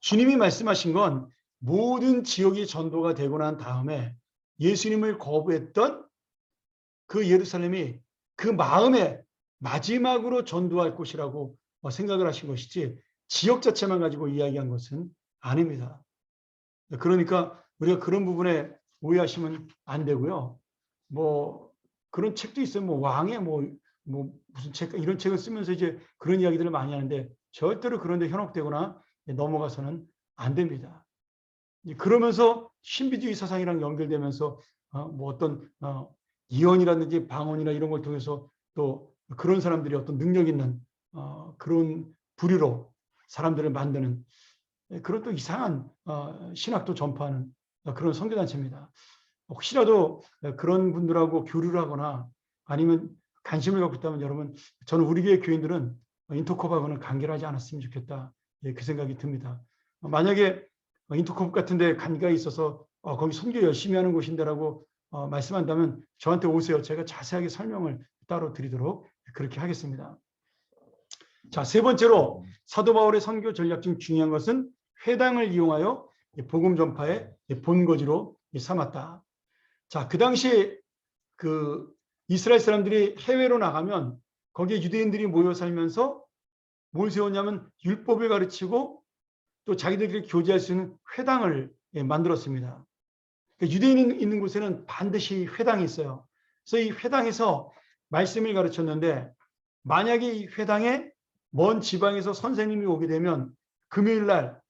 주님이 말씀하신 건 모든 지역이 전도가 되고 난 다음에 예수님을 거부했던 그 예루살렘이 그 마음에 마지막으로 전도할 곳이라고 생각을 하신 것이지 지역 자체만 가지고 이야기한 것은 아닙니다. 그러니까 우리가 그런 부분에 오해하시면 안 되고요. 뭐 그런 책도 있어요. 뭐 왕의 뭐 무슨 책 이런 책을 쓰면서 이제 그런 이야기들을 많이 하는데 절대로 그런 데 현혹되거나 넘어가서는 안 됩니다. 그러면서 신비주의 사상이랑 연결되면서 뭐 어떤 이언이라든지 방언이나 이런 걸 통해서 또 그런 사람들이 어떤 능력 있는 그런 부류로 사람들을 만드는 그런 또 이상한 신학도 전파하는 그런 선교단체입니다. 혹시라도 그런 분들하고 교류를 하거나 아니면 관심을 갖고 있다면 여러분, 저는 우리 교회 교인들은 인터콥하고는 관계를 하지 않았으면 좋겠다. 그 생각이 듭니다. 만약에 인터콥 같은 데 관계가 있어서 거기 선교 열심히 하는 곳인데라고 말씀한다면 저한테 오세요. 제가 자세하게 설명을 따로 드리도록 그렇게 하겠습니다. 자, 세 번째로 사도 바울의 선교 전략 중 중요한 것은 회당을 이용하여 복음 전파의 본거지로 삼았다. 자, 그 당시에 그 이스라엘 사람들이 해외로 나가면 거기에 유대인들이 모여 살면서 뭘 세웠냐면 율법을 가르치고 또 자기들끼리 교제할 수 있는 회당을 만들었습니다. 유대인이 있는 곳에는 반드시 회당이 있어요. 그래서 이 회당에서 말씀을 가르쳤는데 만약에 이 회당에 먼 지방에서 선생님이 오게 되면 금요일 날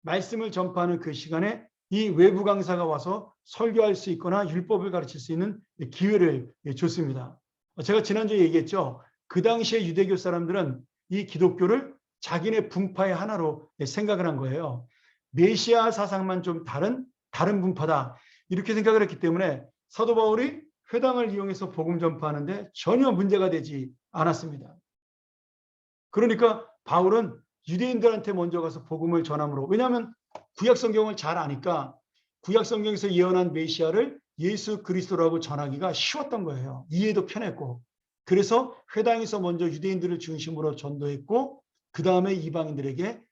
말씀을 전파하는 그 시간에 이 외부 강사가 와서 설교할 수 있거나 율법을 가르칠 수 있는 기회를 줬습니다. 제가 지난주에 얘기했죠. 그 당시에 유대교 사람들은 이 기독교를 자기네 분파의 하나로 생각을 한 거예요. 메시아 사상만 좀 다른 분파다. 이렇게 생각을 했기 때문에 사도 바울이 회당을 이용해서 복음 전파하는데 전혀 문제가 되지 않았습니다. 그러니까 바울은 유대인들한테 먼저 가서 복음을 전함으로, 왜냐하면 구약 성경을 잘 아니까 구약 성경에서 예언한 메시아를 예수 그리스도라고 전하기가 쉬웠던 거예요. 이해도 편했고. 그래서 회당에서 먼저 유대인들을 중심으로 전도했고 그 다음에 이방인들에게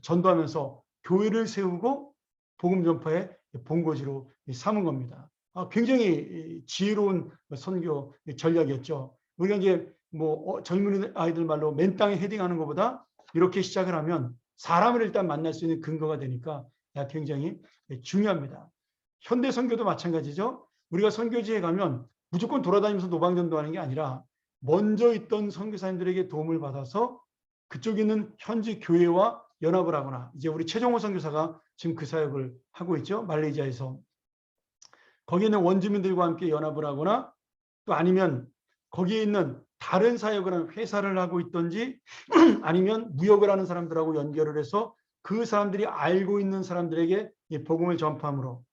전도하면서 교회를 세우고 복음 전파의 본거지로 삼은 겁니다. 굉장히 지혜로운 선교 전략이었죠. 우리가 이제 뭐 젊은 아이들 말로 맨 땅에 헤딩하는 것보다 이렇게 시작을 하면 사람을 일단 만날 수 있는 근거가 되니까 굉장히 중요합니다. 현대 선교도 마찬가지죠. 우리가 선교지에 가면 무조건 돌아다니면서 노방전도하는 게 아니라 먼저 있던 선교사님들에게 도움을 받아서 그쪽에 있는 현지 교회와 연합을 하거나, 이제 우리 최종호 선교사가 지금 그 사역을 하고 있죠. 말레이시아에서. 거기에 있는 원주민들과 함께 연합을 하거나 또 아니면 거기에 있는 다른 사역을 하는 회사를 하고 있든지 아니면 무역을 하는 사람들하고 연결을 해서 그 사람들이 알고 있는 사람들에게 이 복음을 전파함으로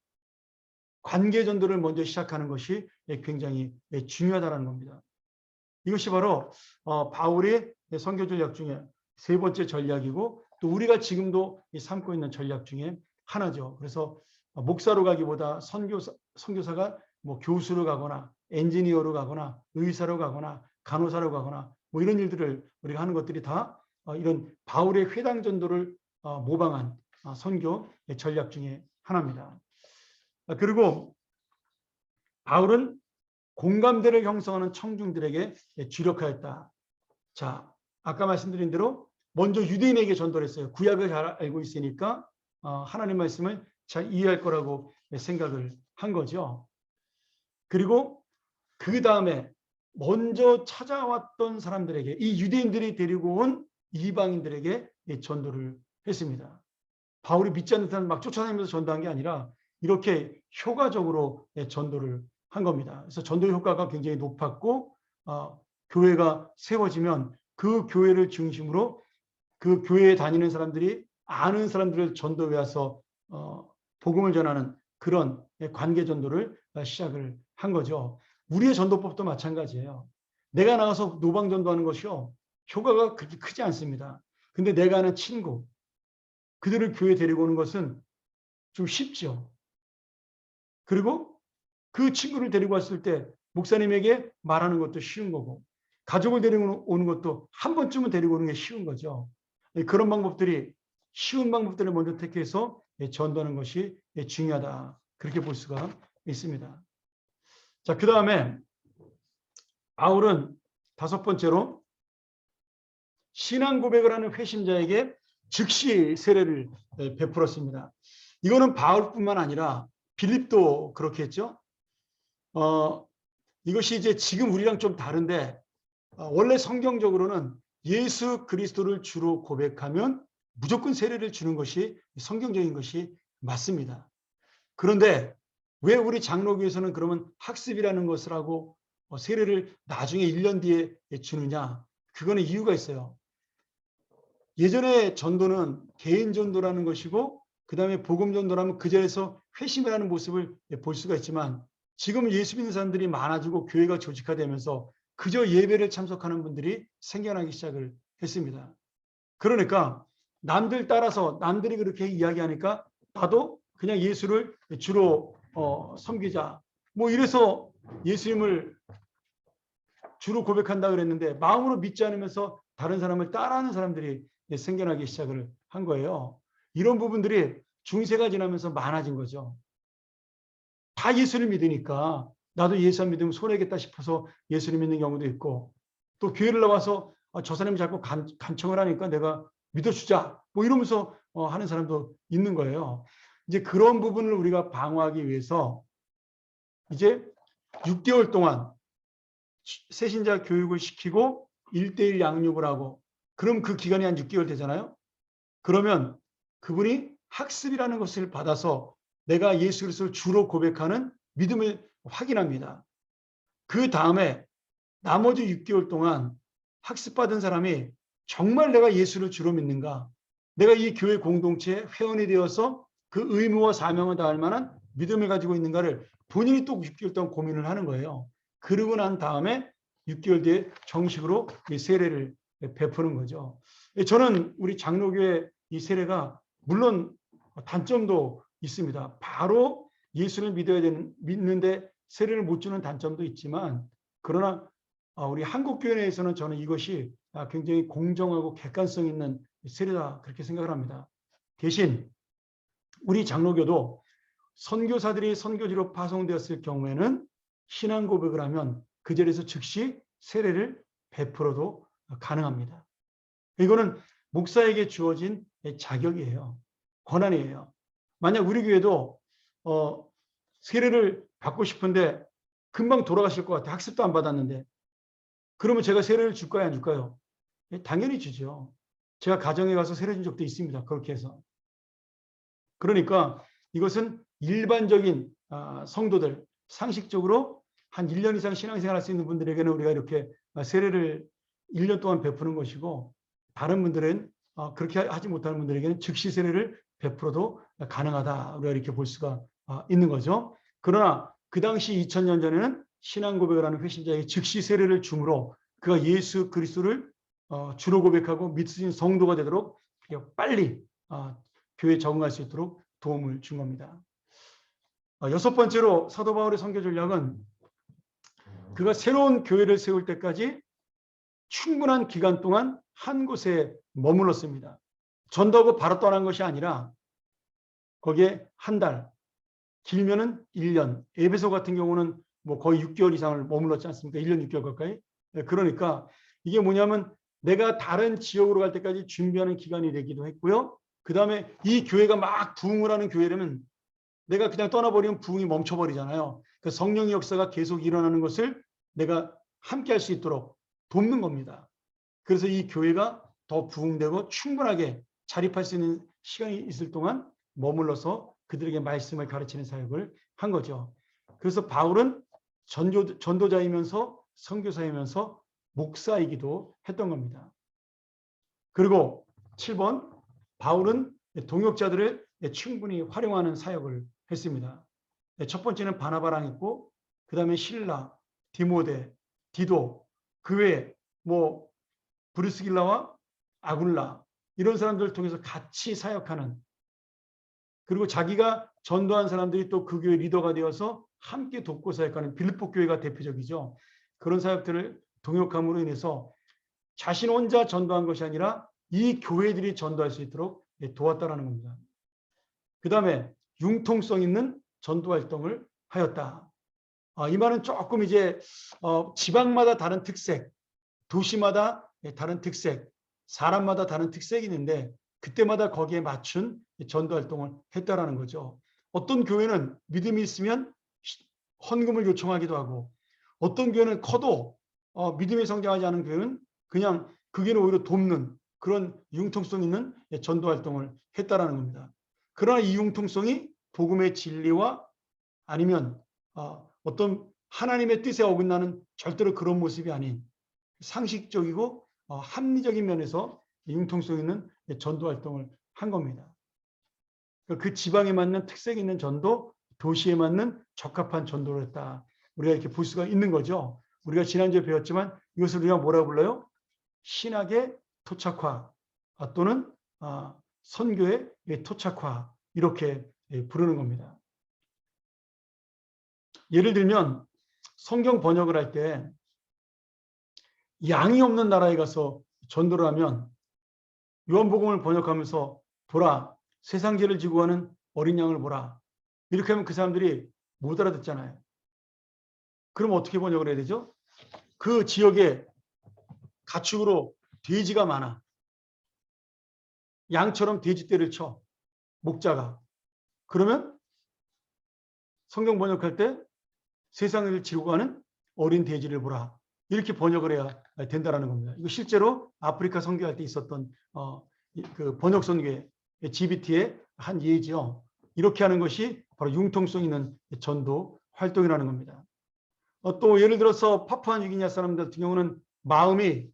관계 전도를 먼저 시작하는 것이 굉장히 중요하다는 겁니다. 이것이 바로 바울의 선교 전략 중에 세 번째 전략이고 또 우리가 지금도 삼고 있는 전략 중에 하나죠. 그래서 목사로 가기보다 선교사가 뭐 교수로 가거나 엔지니어로 가거나 의사로 가거나 간호사로 가거나 뭐 이런 일들을 우리가 하는 것들이 다 이런 바울의 회당 전도를 모방한 선교 전략 중에 하나입니다. 그리고 바울은 공감대를 형성하는 청중들에게 주력하였다. 자, 아까 말씀드린 대로 먼저 유대인에게 전도를 했어요. 구약을 잘 알고 있으니까 하나님 말씀을 잘 이해할 거라고 생각을 한 거죠. 그리고 그 다음에 먼저 찾아왔던 사람들에게, 이 유대인들이 데리고 온 이방인들에게 전도를 했습니다. 바울이 믿지 않는 사람을 막 쫓아다니면서 전도한 게 아니라 이렇게 효과적으로 전도를 한 겁니다. 그래서 전도 효과가 굉장히 높았고 교회가 세워지면 그 교회를 중심으로 그 교회에 다니는 사람들이 아는 사람들을 전도해 와서 복음을 전하는 그런 관계 전도를 시작을 한 거죠. 우리의 전도법도 마찬가지예요. 내가 나가서 노방 전도하는 것이요, 효과가 그렇게 크지 않습니다. 근데 내가 아는 친구, 그들을 교회에 데리고 오는 것은 좀 쉽죠. 그리고 그 친구를 데리고 왔을 때 목사님에게 말하는 것도 쉬운 거고, 가족을 데리고 오는 것도 한 번쯤은 데리고 오는 게 쉬운 거죠. 그런 방법들이, 쉬운 방법들을 먼저 택해서 전도하는 것이 중요하다. 그렇게 볼 수가 있습니다. 자, 그 다음에 바울은 다섯 번째로 신앙 고백을 하는 회심자에게 즉시 세례를 베풀었습니다. 이거는 바울뿐만 아니라 빌립도 그렇게 했죠. 이것이 이제 지금 우리랑 좀 다른데 원래 성경적으로는 예수 그리스도를 주로 고백하면 무조건 세례를 주는 것이 성경적인 것이 맞습니다. 그런데 왜 우리 장로교에서는 그러면 학습이라는 것을 하고 세례를 나중에 1년 뒤에 주느냐? 그거는 이유가 있어요. 예전에 전도는 개인 전도라는 것이고 그 다음에 복음 전도라면 그 자리에서 회심을 하는 모습을 볼 수가 있지만 지금 예수 믿는 사람들이 많아지고 교회가 조직화되면서 그저 예배를 참석하는 분들이 생겨나기 시작을 했습니다. 그러니까 남들 따라서 남들이 그렇게 이야기하니까 나도 그냥 예수를 주로 섬기자. 뭐 이래서 예수님을 주로 고백한다 그랬는데 마음으로 믿지 않으면서 다른 사람을 따라하는 사람들이 생겨나기 시작을 한 거예요. 이런 부분들이 중세가 지나면서 많아진 거죠. 다 예수를 믿으니까 나도 예수 안 믿으면 손해겠다 싶어서 예수를 믿는 경우도 있고, 또 교회를 나와서 저 사람이 자꾸 간청을 하니까 내가 믿어주자 뭐 이러면서 하는 사람도 있는 거예요. 이제 그런 부분을 우리가 방어하기 위해서 이제 6개월 동안 새신자 교육을 시키고 1:1 양육을 하고, 그럼 그 기간이 한 6개월 되잖아요. 그러면 그분이 학습이라는 것을 받아서 내가 예수 그리스도를 주로 고백하는 믿음을 확인합니다. 그 다음에 나머지 6개월 동안 학습받은 사람이 정말 내가 예수를 주로 믿는가, 내가 이 교회 공동체의 회원이 되어서 그 의무와 사명을 다할 만한 믿음을 가지고 있는가를 본인이 또 6개월 동안 고민을 하는 거예요. 그러고 난 다음에 6개월 뒤에 정식으로 이 세례를 베푸는 거죠. 저는 우리 장로교회 이 세례가 물론 단점도 있습니다. 바로 예수를 믿는데 세례를 못 주는 단점도 있지만, 그러나 우리 한국교회 내에서는 저는 이것이 굉장히 공정하고 객관성 있는 세례다 그렇게 생각을 합니다. 대신 우리 장로교도 선교사들이 선교지로 파송되었을 경우에는 신앙 고백을 하면 그 자리에서 즉시 세례를 베풀어도 가능합니다. 이거는 목사에게 주어진 자격이에요. 권한이에요. 만약 우리 교회도 세례를 받고 싶은데 금방 돌아가실 것 같아요. 학습도 안 받았는데. 그러면 제가 세례를 줄까요, 안 줄까요? 당연히 주죠. 제가 가정에 가서 세례 준 적도 있습니다. 그렇게 해서. 그러니까 이것은 일반적인 성도들, 상식적으로 한 1년 이상 신앙생활 할 수 있는 분들에게는 우리가 이렇게 세례를 1년 동안 베푸는 것이고, 다른 분들은 그렇게 하지 못하는 분들에게는 즉시 세례를 베풀어도 가능하다. 우리가 이렇게 볼 수가 있는 거죠. 그러나 그 당시 2000년 전에는 신앙 고백을 하는 회심자에게 즉시 세례를 주므로 그가 예수 그리스도를 주로 고백하고 믿으신 성도가 되도록 빨리 교회에 적응할 수 있도록 도움을 준 겁니다. 여섯 번째로 사도 바울의 선교 전략은 그가 새로운 교회를 세울 때까지 충분한 기간 동안 한 곳에 머물렀습니다. 전도하고 바로 떠난 것이 아니라 거기에 한 달, 길면은 1년, 에베소 같은 경우는 뭐 거의 6개월 이상을 머물렀지 않습니까? 1년 6개월 가까이. 그러니까 이게 뭐냐면 내가 다른 지역으로 갈 때까지 준비하는 기간이 되기도 했고요. 그다음에 이 교회가 막 부흥을 하는 교회라면 내가 그냥 떠나버리면 부흥이 멈춰버리잖아요. 그 성령의 역사가 계속 일어나는 것을 내가 함께 할 수 있도록 돕는 겁니다. 그래서 이 교회가 더 부흥되고 충분하게 자립할 수 있는 시간이 있을 동안 머물러서 그들에게 말씀을 가르치는 사역을 한 거죠. 그래서 바울은 전도자이면서 선교사이면서 목사이기도 했던 겁니다. 그리고 7번, 바울은 동역자들을 충분히 활용하는 사역을 했습니다. 첫 번째는 바나바랑 했고, 그 다음에 실라, 디모데, 디도, 그 외에 뭐 브리스길라와 아굴라 이런 사람들을 통해서 같이 사역하는, 그리고 자기가 전도한 사람들이 또 그 교회 리더가 되어서 함께 돕고 사역하는 빌립보 교회가 대표적이죠. 그런 사역들을 동역함으로 인해서 자신 혼자 전도한 것이 아니라 이 교회들이 전도할 수 있도록 도왔다라는 겁니다. 그 다음에 융통성 있는 전도 활동을 하였다. 이 말은 조금 이제 지방마다 다른 특색, 도시마다 다른 특색, 사람마다 다른 특색이 있는데 그때마다 거기에 맞춘 전도 활동을 했다라는 거죠. 어떤 교회는 믿음이 있으면 헌금을 요청하기도 하고, 어떤 교회는 커도 믿음이 성장하지 않은 교회는 그냥 그 교회는 오히려 돕는 그런 융통성 있는 전도 활동을 했다라는 겁니다. 그러나 이 융통성이 복음의 진리와 아니면 어떤 하나님의 뜻에 어긋나는 절대로 그런 모습이 아닌 상식적이고 합리적인 면에서 융통성 있는 전도 활동을 한 겁니다. 그 지방에 맞는 특색 있는 전도, 도시에 맞는 적합한 전도를 했다. 우리가 이렇게 볼 수가 있는 거죠. 우리가 지난주에 배웠지만 이것을 우리가 뭐라 불러요? 신학의 토착화 또는 선교의 토착화, 이렇게 부르는 겁니다. 예를 들면 성경 번역을 할 때 양이 없는 나라에 가서 전도를 하면 요한복음을 번역하면서 보라, 세상 죄를 지고 가는 어린 양을 보라, 이렇게 하면 그 사람들이 못 알아듣잖아요. 그럼 어떻게 번역을 해야 되죠? 그 지역에 가축으로 돼지가 많아. 양처럼 돼지떼를 쳐, 목자가. 그러면 성경 번역할 때 세상을 지고 가는 어린 돼지를 보라, 이렇게 번역을 해야 된다는 겁니다. 이거 실제로 아프리카 선교할 때 있었던 그 번역 선교의 GBT의 한 예죠. 이렇게 하는 것이 바로 융통성 있는 전도 활동이라는 겁니다. 또 예를 들어서 파푸아뉴기니아 사람들 같은 경우는 마음이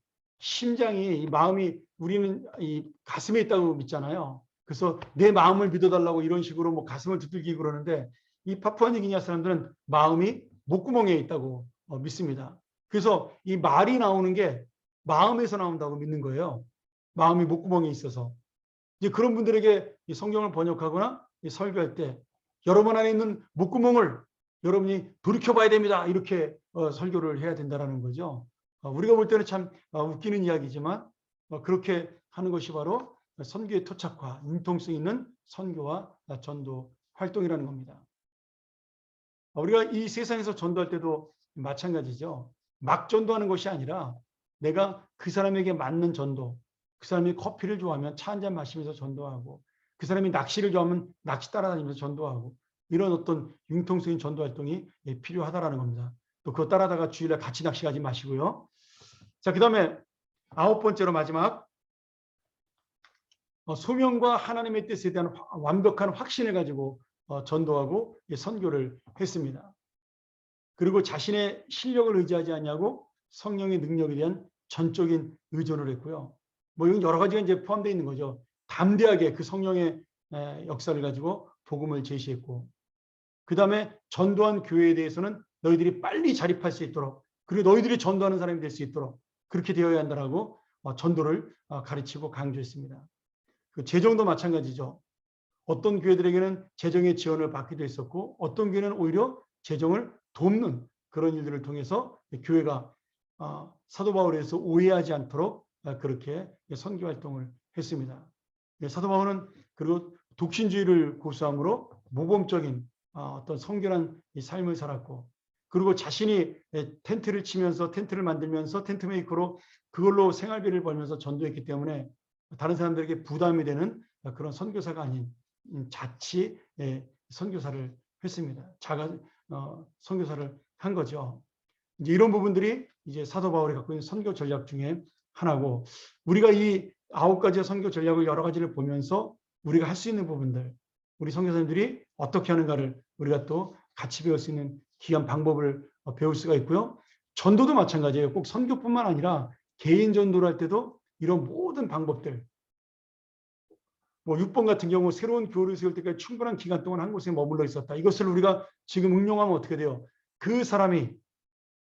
우리는 이 가슴에 있다고 믿잖아요. 그래서 내 마음을 믿어달라고 이런 식으로 뭐 가슴을 두들기고 그러는데, 이 파푸아뉴기니아 사람들은 마음이 목구멍에 있다고 믿습니다. 그래서 이 말이 나오는 게 마음에서 나온다고 믿는 거예요. 마음이 목구멍에 있어서. 이제 그런 분들에게 이 성경을 번역하거나 이 설교할 때 여러분 안에 있는 목구멍을 여러분이 돌이켜봐야 됩니다, 이렇게 설교를 해야 된다는 거죠. 우리가 볼 때는 참 웃기는 이야기지만 그렇게 하는 것이 바로 선교의 토착화, 융통성 있는 선교와 전도 활동이라는 겁니다. 우리가 이 세상에서 전도할 때도 마찬가지죠. 막 전도하는 것이 아니라 내가 그 사람에게 맞는 전도, 그 사람이 커피를 좋아하면 차 한잔 마시면서 전도하고, 그 사람이 낚시를 좋아하면 낚시 따라다니면서 전도하고, 이런 어떤 융통성인 전도 활동이 필요하다라는 겁니다. 또 그거 따라다가 주일날 같이 낚시 가지 마시고요. 자, 그 다음에 9번째로 마지막, 소명과 하나님의 뜻에 대한 완벽한 확신을 가지고 전도하고 선교를 했습니다. 그리고 자신의 실력을 의지하지 않냐고 성령의 능력에 대한 전적인 의존을 했고요. 뭐 이건 여러 가지가 이제 포함되어 있는 거죠. 담대하게 그 성령의 역사를 가지고 복음을 제시했고, 그 다음에 전도한 교회에 대해서는 너희들이 빨리 자립할 수 있도록, 그리고 너희들이 전도하는 사람이 될 수 있도록 그렇게 되어야 한다라고 전도를 가르치고 강조했습니다. 그 재정도 마찬가지죠. 어떤 교회들에게는 재정의 지원을 받기도 했었고, 어떤 교회는 오히려 재정을 돕는 그런 일들을 통해서 교회가 사도 바울에 대해서 오해하지 않도록 그렇게 선교 활동을 했습니다. 사도 바울은 그리고 독신주의를 고수함으로 모범적인 어떤 성결한 삶을 살았고, 그리고 자신이 텐트를 치면서 텐트를 만들면서 텐트 메이커로 그걸로 생활비를 벌면서 전도했기 때문에 다른 사람들에게 부담이 되는 그런 선교사가 아닌 자치 선교사를 했습니다. 선교사를 한 거죠. 이제 이런 부분들이 이제 사도 바울이 갖고 있는 선교 전략 중에 하나고, 우리가 이 9가지의 선교 전략을 여러 가지를 보면서 우리가 할 수 있는 부분들, 우리 선교사님들이 어떻게 하는가를 우리가 또 같이 배울 수 있는 귀한 방법을 배울 수가 있고요. 전도도 마찬가지예요. 꼭 선교뿐만 아니라 개인 전도를 할 때도 이런 모든 방법들, 뭐 6번 같은 경우 새로운 교회를 세울 때까지 충분한 기간 동안 한 곳에 머물러 있었다. 이것을 우리가 지금 응용하면 어떻게 돼요? 그 사람이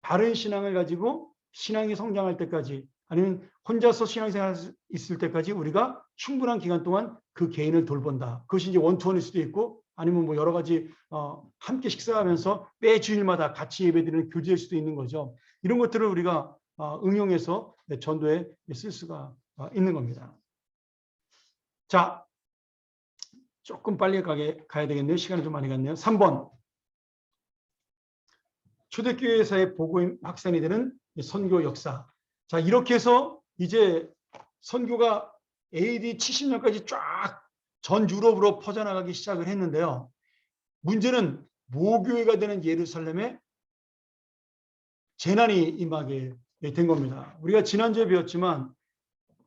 바른 신앙을 가지고 신앙이 성장할 때까지, 아니면 혼자서 신앙생활 있을 때까지 우리가 충분한 기간 동안 그 개인을 돌본다. 그것이 이제 원투원일 수도 있고, 아니면 뭐 여러 가지 함께 식사하면서 매 주일마다 같이 예배드리는 교제일 수도 있는 거죠. 이런 것들을 우리가 응용해서 전도에 쓸 수가 있는 겁니다. 자, 조금 빨리 가야 되겠네요. 시간이 좀 많이 갔네요. 3번. 초대교회에서의 복음 확산이 되는 선교 역사. 자, 이렇게 해서 이제 선교가 AD 70년까지 쫙 전 유럽으로 퍼져나가기 시작을 했는데요. 문제는 모교회가 되는 예루살렘에 재난이 임하게 된 겁니다. 우리가 지난주에 배웠지만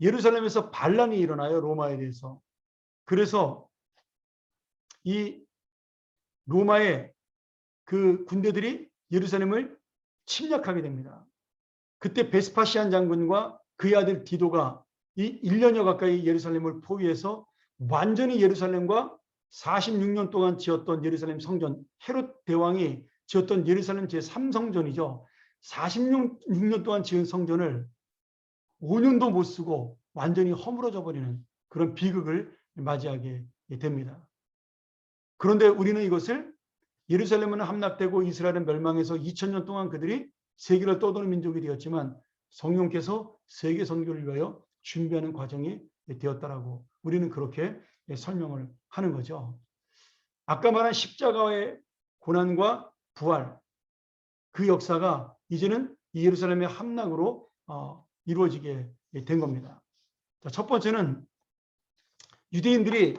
예루살렘에서 반란이 일어나요. 로마에 대해서. 그래서 이 로마의 그 군대들이 예루살렘을 침략하게 됩니다. 그때 베스파시안 장군과 그의 아들 디도가 이 1년여 가까이 예루살렘을 포위해서 완전히 예루살렘과 46년 동안 지었던 예루살렘 성전, 헤롯 대왕이 지었던 예루살렘 제3성전이죠. 46년 동안 지은 성전을 5년도 못 쓰고 완전히 허물어져 버리는 그런 비극을 맞이하게 됩니다. 그런데 우리는 이것을 예루살렘은 함락되고 이스라엘은 멸망해서 2000년 동안 그들이 세계를 떠도는 민족이 되었지만 성령께서 세계 선교를 위하여 준비하는 과정이 되었다라고 우리는 그렇게 설명을 하는 거죠. 아까 말한 십자가의 고난과 부활, 그 역사가 이제는 예루살렘의 함락으로 이루어지게 된 겁니다. 자, 첫 번째는 유대인들이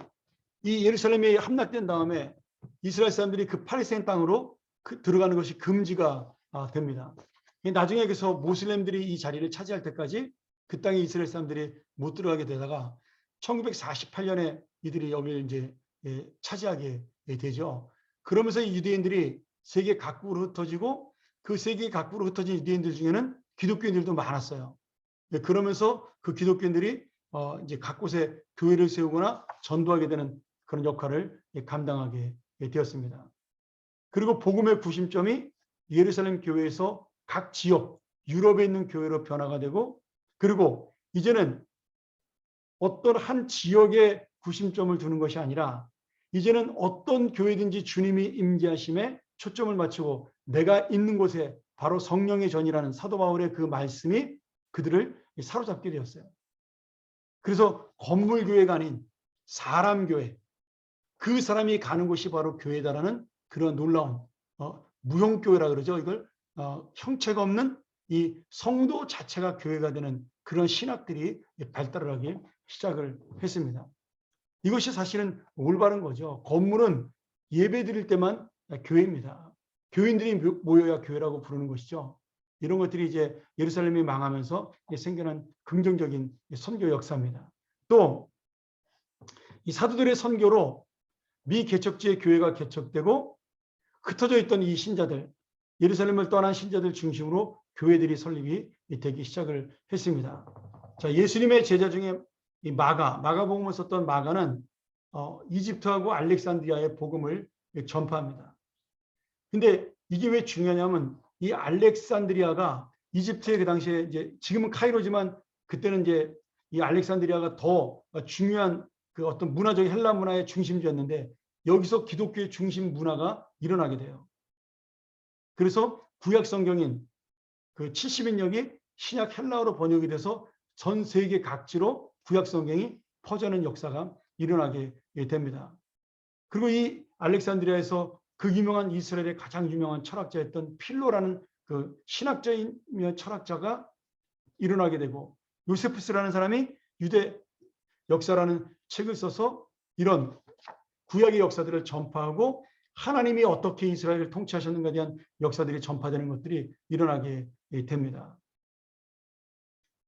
이 예루살렘이 함락된 다음에 이스라엘 사람들이 그 팔레스타인 땅으로 들어가는 것이 금지가 됩니다. 나중에 그래서 모슬렘들이 이 자리를 차지할 때까지 그 땅에 이스라엘 사람들이 못 들어가게 되다가 1948년에 이들이 여기를 이제 차지하게 되죠. 그러면서 이 유대인들이 세계 각국으로 흩어지고 그 세계 각국으로 흩어진 유대인들 중에는 기독교인들도 많았어요. 그러면서 그 기독교인들이 이제 각 곳에 교회를 세우거나 전도하게 되는 그런 역할을 감당하게 되었습니다. 그리고 복음의 구심점이 예루살렘 교회에서 각 지역, 유럽에 있는 교회로 변화가 되고, 그리고 이제는 어떤 한 지역에 구심점을 두는 것이 아니라 이제는 어떤 교회든지 주님이 임재하심에 초점을 맞추고 내가 있는 곳에 바로 성령의 전이라는 사도 바울의 그 말씀이 그들을 사로잡게 되었어요. 그래서 건물 교회가 아닌 사람 교회, 그 사람이 가는 곳이 바로 교회다라는 그런 놀라운 무형교회라 그러죠. 이걸 형체가 없는 이 성도 자체가 교회가 되는 그런 신학들이 발달을 하기 시작을 했습니다. 이것이 사실은 올바른 거죠. 건물은 예배 드릴 때만 교회입니다. 교인들이 모여야 교회라고 부르는 것이죠. 이런 것들이 이제 예루살렘이 망하면서 생겨난 긍정적인 선교 역사입니다. 또 이 사도들의 선교로 미개척지의 교회가 개척되고 흩어져 있던 이 신자들, 예루살렘을 떠난 신자들 중심으로 교회들이 설립이 되기 시작을 했습니다. 자, 예수님의 제자 중에 이 마가복음을 썼던 마가는 이집트하고 알렉산드리아의 복음을 전파합니다. 근데 이게 왜 중요하냐면 이 알렉산드리아가 이집트의 그 당시에 이제 지금은 카이로지만 그때는 이제 이 알렉산드리아가 더 중요한 그 어떤 문화적인 헬라 문화의 중심지였는데 여기서 기독교의 중심 문화가 일어나게 돼요. 그래서 구약 성경인 그 70인역이 신약 헬라어로 번역이 돼서 전 세계 각지로 구약 성경이 퍼져는 역사가 일어나게 됩니다. 그리고 이 알렉산드리아에서 그 유명한 이스라엘의 가장 유명한 철학자였던 필로라는 그 신학자인 철학자가 일어나게 되고, 요세푸스라는 사람이 유대 역사라는 책을 써서 이런 구약의 역사들을 전파하고 하나님이 어떻게 이스라엘을 통치하셨는가에 대한 역사들이 전파되는 것들이 일어나게 됩니다.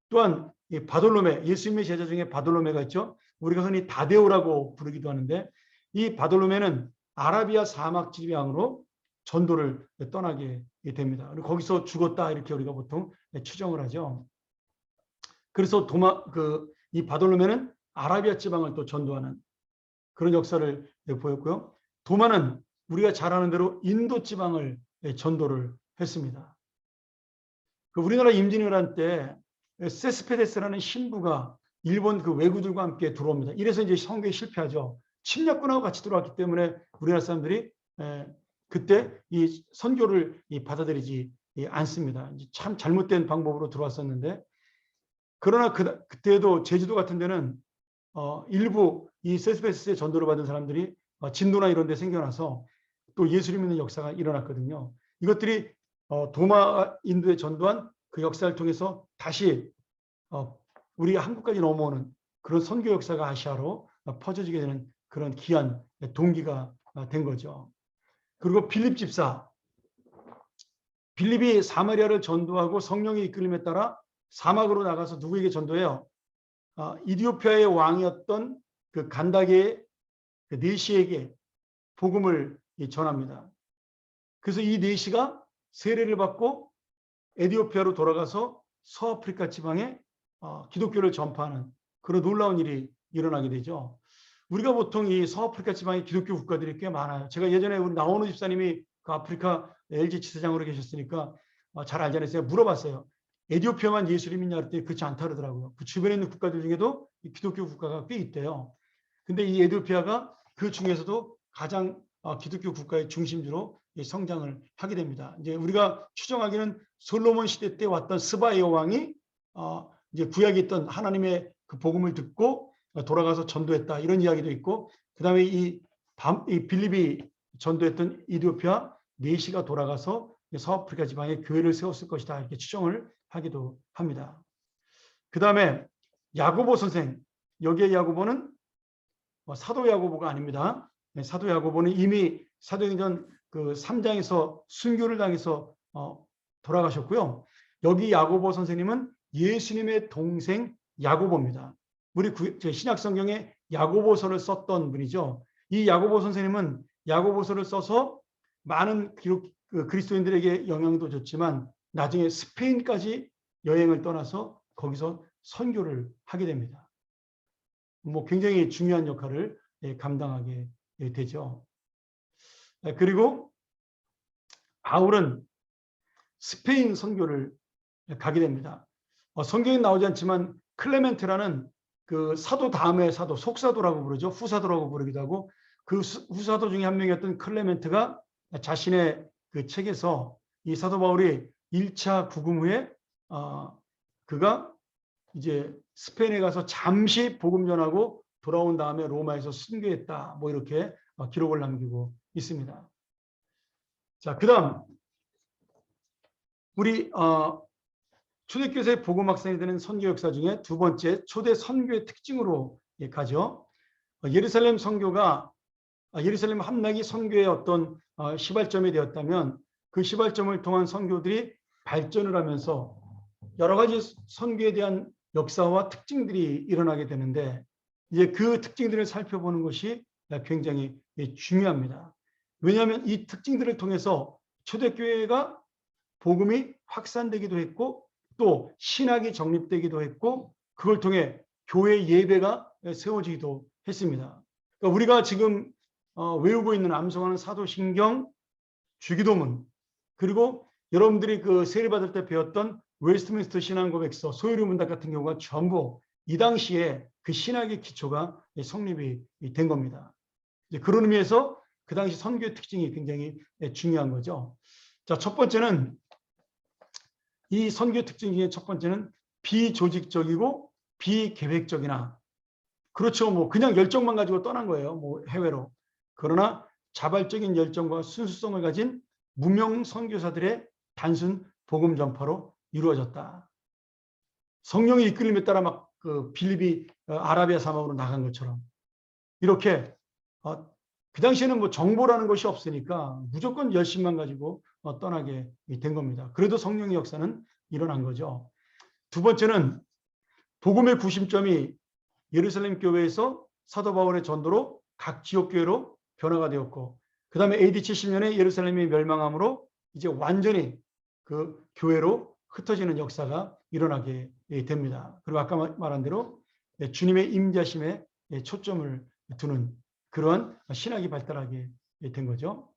또한 바돌로메, 예수님의 제자 중에 바돌로메가 있죠. 우리가 흔히 다데오라고 부르기도 하는데, 이 바돌로메는 아라비아 사막 지방으로 전도를 떠나게 됩니다. 그리고 거기서 죽었다 이렇게 우리가 보통 추정을 하죠. 그래서 이 바돌로메는 아라비아 지방을 또 전도하는 그런 역사를 보였고요. 도마는 우리가 잘 아는 대로 인도 지방을 전도를 했습니다. 우리나라 임진왜란 때 세스페데스라는 신부가 일본 그 왜구들과 함께 들어옵니다. 이래서 이제 선교에 실패하죠. 침략군하고 같이 들어왔기 때문에 우리나라 사람들이 그때 이 선교를 받아들이지 않습니다. 참 잘못된 방법으로 들어왔었는데, 그러나 그때도 제주도 같은 데는 일부 이 세스페데스의 전도를 받은 사람들이 진도나 이런 데 생겨나서 또 예수를 믿는 역사가 일어났거든요. 이것들이 도마 인도에 전도한 그 역사를 통해서 다시 우리 한국까지 넘어오는 그런 선교 역사가 아시아로 퍼져지게 되는 그런 귀한 동기가 된 거죠. 그리고 빌립 집사, 빌립이 사마리아를 전도하고 성령의 이끌림에 따라 사막으로 나가서 누구에게 전도해요? 이디오피아의 왕이었던 그 간다게의 그 네시에게 복음을 전합니다. 그래서 이 네시가 세례를 받고 에티오피아로 돌아가서 서아프리카 지방에 기독교를 전파하는 그런 놀라운 일이 일어나게 되죠. 우리가 보통 이 서아프리카 지방의 기독교 국가들이 꽤 많아요. 제가 예전에 우리 나원우 집사님이 그 아프리카 LG 지사장으로 계셨으니까 잘 알잖아요. 제가 물어봤어요. 에티오피아만 예수를 믿냐 그랬더니 그렇지 않다 그러더라고요. 그 주변에 있는 국가들 중에도 기독교 국가가 꽤 있대요. 근데 이 에티오피아가 그 중에서도 가장 기독교 국가의 중심지로 성장을 하게 됩니다. 이제 우리가 추정하기는 솔로몬 시대 때 왔던 스바 여왕이 이제 구약에 있던 하나님의 그 복음을 듣고 돌아가서 전도했다 이런 이야기도 있고, 그다음에 이 빌립이 전도했던 이디오피아 네시가 돌아가서 서아프리카 지방에 교회를 세웠을 것이다 이렇게 추정을 하기도 합니다. 그다음에 야고보 선생, 여기에 야고보는 사도 야고보가 아닙니다. 사도 야고보는 이미 사도행전 그 3장에서 순교를 당해서 돌아가셨고요. 여기 야고보 선생님은 예수님의 동생 야고보입니다. 우리 신약 성경에 야고보서를 썼던 분이죠. 이 야고보 선생님은 야고보서를 써서 많은 그리스도인들에게 영향도 줬지만 나중에 스페인까지 여행을 떠나서 거기서 선교를 하게 됩니다. 굉장히 중요한 역할을 감당하게 되죠. 그리고 바울은 스페인 선교를 가게 됩니다. 성경에 나오지 않지만 클레멘트라는 그 사도 다음의 사도, 속사도라고 부르죠. 후사도라고 부르기도 하고, 그 후사도 중에 한 명이었던 클레멘트가 자신의 그 책에서 이 사도 바울이 1차 구금 후에 그가 이제 스페인에 가서 잠시 복음 전하고 돌아온 다음에 로마에서 순교했다. 이렇게 기록을 남기고 있습니다. 자, 그다음 우리 초대교회에서 복음 확산이 되는 선교 역사 중에 두 번째 초대 선교의 특징으로 가죠. 예루살렘 선교가 예루살렘 함락이 선교의 어떤 시발점이 되었다면 그 시발점을 통한 선교들이 발전을 하면서 여러 가지 선교에 대한 역사와 특징들이 일어나게 되는데, 이제 그 특징들을 살펴보는 것이 굉장히 중요합니다. 왜냐하면 이 특징들을 통해서 초대교회가 복음이 확산되기도 했고 또 신학이 정립되기도 했고 그걸 통해 교회 예배가 세워지기도 했습니다. 그러니까 우리가 지금 외우고 있는 암송하는 사도신경, 주기도문, 그리고 여러분들이 그 세례받을 때 배웠던 웨스트민스터 신앙고백서, 소요리 문답 같은 경우가 전부 이 당시에 그 신학의 기초가 성립이 된 겁니다. 그런 의미에서 그 당시 선교의 특징이 굉장히 중요한 거죠. 자, 첫 번째는 이 선교 특징 중에 첫 번째는 비조직적이고 비계획적이나, 그렇죠. 그냥 열정만 가지고 떠난 거예요. 해외로. 그러나 자발적인 열정과 순수성을 가진 무명 선교사들의 단순 복음 전파로 이루어졌다. 성령의 이끌림에 따라 막 그 빌립이 아라비아 사막으로 나간 것처럼 이렇게 그 당시에는 뭐 정보라는 것이 없으니까 무조건 열심만 가지고 떠나게 된 겁니다. 그래도 성령의 역사는 일어난 거죠. 두 번째는 복음의 구심점이 예루살렘 교회에서 사도 바울의 전도로 각 지역교회로 변화가 되었고, 그 다음에 AD 70년에 예루살렘이 멸망함으로 이제 완전히 그 교회로 흩어지는 역사가 일어나게 됩니다. 그리고 아까 말한 대로 주님의 임재하심에 초점을 두는 그러한 신학이 발달하게 된 거죠.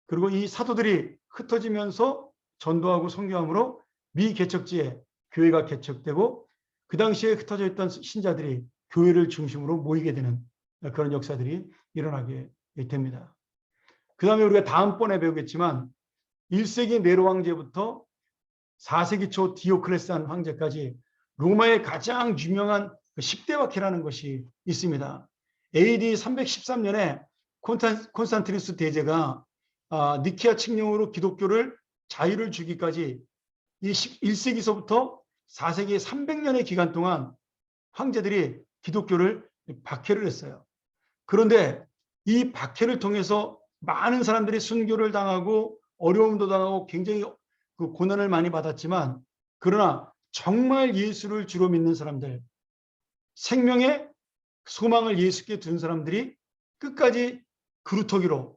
그리고 이 사도들이 흩어지면서 전도하고 선교함으로 미개척지에 교회가 개척되고, 그 당시에 흩어져 있던 신자들이 교회를 중심으로 모이게 되는 그런 역사들이 일어나게 됩니다. 그 다음에 우리가 다음번에 배우겠지만 1세기 네로 황제부터 4세기 초 디오클레스한 황제까지 로마의 가장 유명한 10대 박해라는 것이 있습니다. AD 313년에 콘스탄티누스 대제가 니케아 칙령으로 기독교를 자유를 주기까지 이 1세기서부터 4세기의 300년의 기간 동안 황제들이 기독교를 박해를 했어요. 그런데 이 박해를 통해서 많은 사람들이 순교를 당하고 어려움도 당하고 굉장히 그 고난을 많이 받았지만, 그러나 정말 예수를 주로 믿는 사람들, 생명의 소망을 예수께 둔 사람들이 끝까지 그루터기로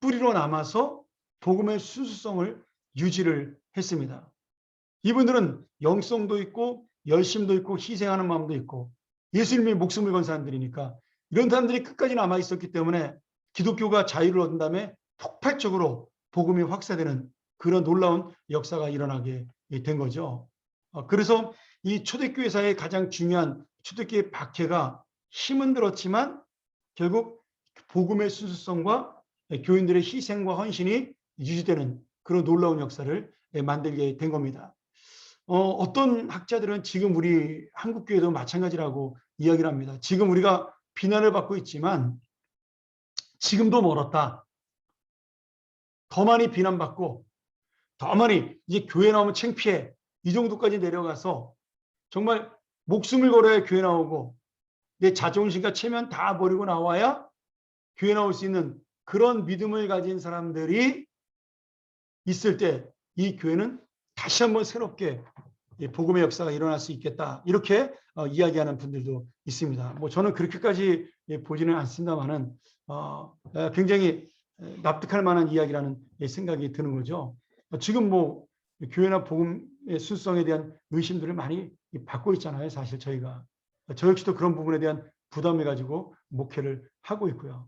뿌리로 남아서 복음의 순수성을 유지를 했습니다. 이분들은 영성도 있고 열심도 있고 희생하는 마음도 있고 예수님의 목숨을 건 사람들이니까 이런 사람들이 끝까지 남아 있었기 때문에 기독교가 자유를 얻은 다음에 폭발적으로 복음이 확산되는 그런 놀라운 역사가 일어나게 된 거죠. 그래서 이 초대교회사의 가장 중요한 초대교회 박해가 힘은 들었지만 결국 복음의 순수성과 교인들의 희생과 헌신이 유지되는 그런 놀라운 역사를 만들게 된 겁니다. 어떤 학자들은 지금 우리 한국교회도 마찬가지라고 이야기를 합니다. 지금 우리가 비난을 받고 있지만 지금도 멀었다. 더 많이 비난받고 더 많이 이제 교회 나오면 창피해. 이 정도까지 내려가서 정말 목숨을 걸어야 교회 나오고 내 자존심과 체면 다 버리고 나와야 교회 나올 수 있는 그런 믿음을 가진 사람들이 있을 때 이 교회는 다시 한번 새롭게 복음의 역사가 일어날 수 있겠다. 이렇게 이야기하는 분들도 있습니다. 뭐 저는 그렇게까지 보지는 않습니다만은 굉장히 납득할 만한 이야기라는 생각이 드는 거죠. 지금 뭐 교회나 복음의 순수성에 대한 의심들을 많이 받고 있잖아요. 사실 저 역시도 그런 부분에 대한 부담을 가지고 목회를 하고 있고요.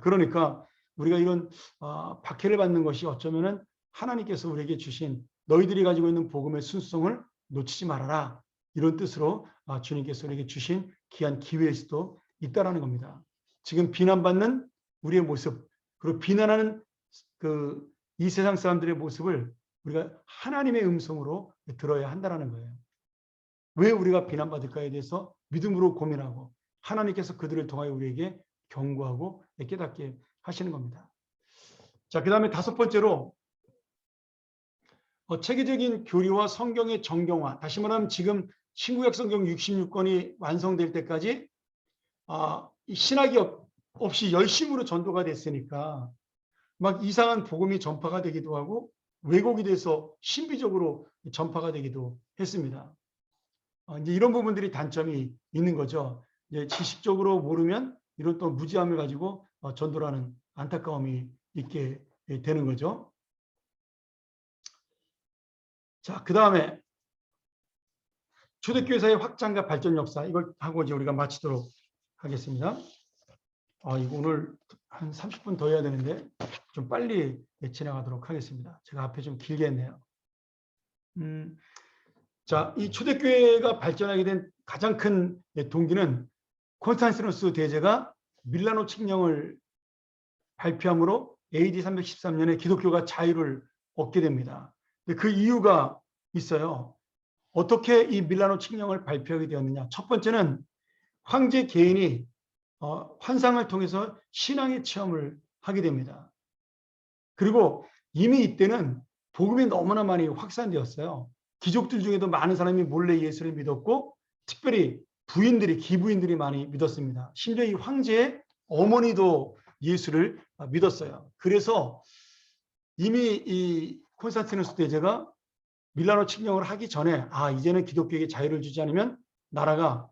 그러니까 우리가 이런 박해를 받는 것이 어쩌면은 하나님께서 우리에게 주신 너희들이 가지고 있는 복음의 순수성을 놓치지 말아라. 이런 뜻으로 주님께서 우리에게 주신 귀한 기회일 수도 있다라는 겁니다. 지금 비난받는 우리의 모습, 그리고 비난하는 이 세상 사람들의 모습을 우리가 하나님의 음성으로 들어야 한다는 거예요. 왜 우리가 비난받을까에 대해서 믿음으로 고민하고 하나님께서 그들을 통하여 우리에게 경고하고 깨닫게 하시는 겁니다. 자, 그 다음에 다섯 번째로 체계적인 교리와 성경의 정경화. 다시 말하면 지금 신구약 성경 66권이 완성될 때까지 신학이 없이 열심으로 전도가 됐으니까 막 이상한 복음이 전파가 되기도 하고 왜곡이 돼서 신비적으로 전파가 되기도 했습니다. 이제 이런 부분들이 단점이 있는 거죠. 이제 지식적으로 모르면 이런 또 무지함을 가지고 전도라는 안타까움이 있게 되는 거죠. 자, 그 다음에 초대교회사의 확장과 발전 역사, 이걸 하고 이제 우리가 마치도록 하겠습니다. 이거 오늘 한 30분 더 해야 되는데 좀 빨리 지나가도록 하겠습니다. 제가 앞에 좀 길게 했네요. 자, 이 초대교회가 발전하게 된 가장 큰 동기는 콘스탄티누스 대제가 밀라노 칙령을 발표함으로 AD 313년에 기독교가 자유를 얻게 됩니다. 그 이유가 있어요. 어떻게 이 밀라노 칙령을 발표하게 되었느냐. 첫 번째는 황제 개인이 환상을 통해서 신앙의 체험을 하게 됩니다. 그리고 이미 이때는 복음이 너무나 많이 확산되었어요. 귀족들 중에도 많은 사람이 몰래 예수를 믿었고 특별히 부인들이 기부인들이 많이 믿었습니다. 심지어 이 황제의 어머니도 예수를 믿었어요. 그래서 이미 이 콘스탄티누스 대제가 밀라노 칙령을 하기 전에 이제는 기독교에게 자유를 주지 않으면 나라가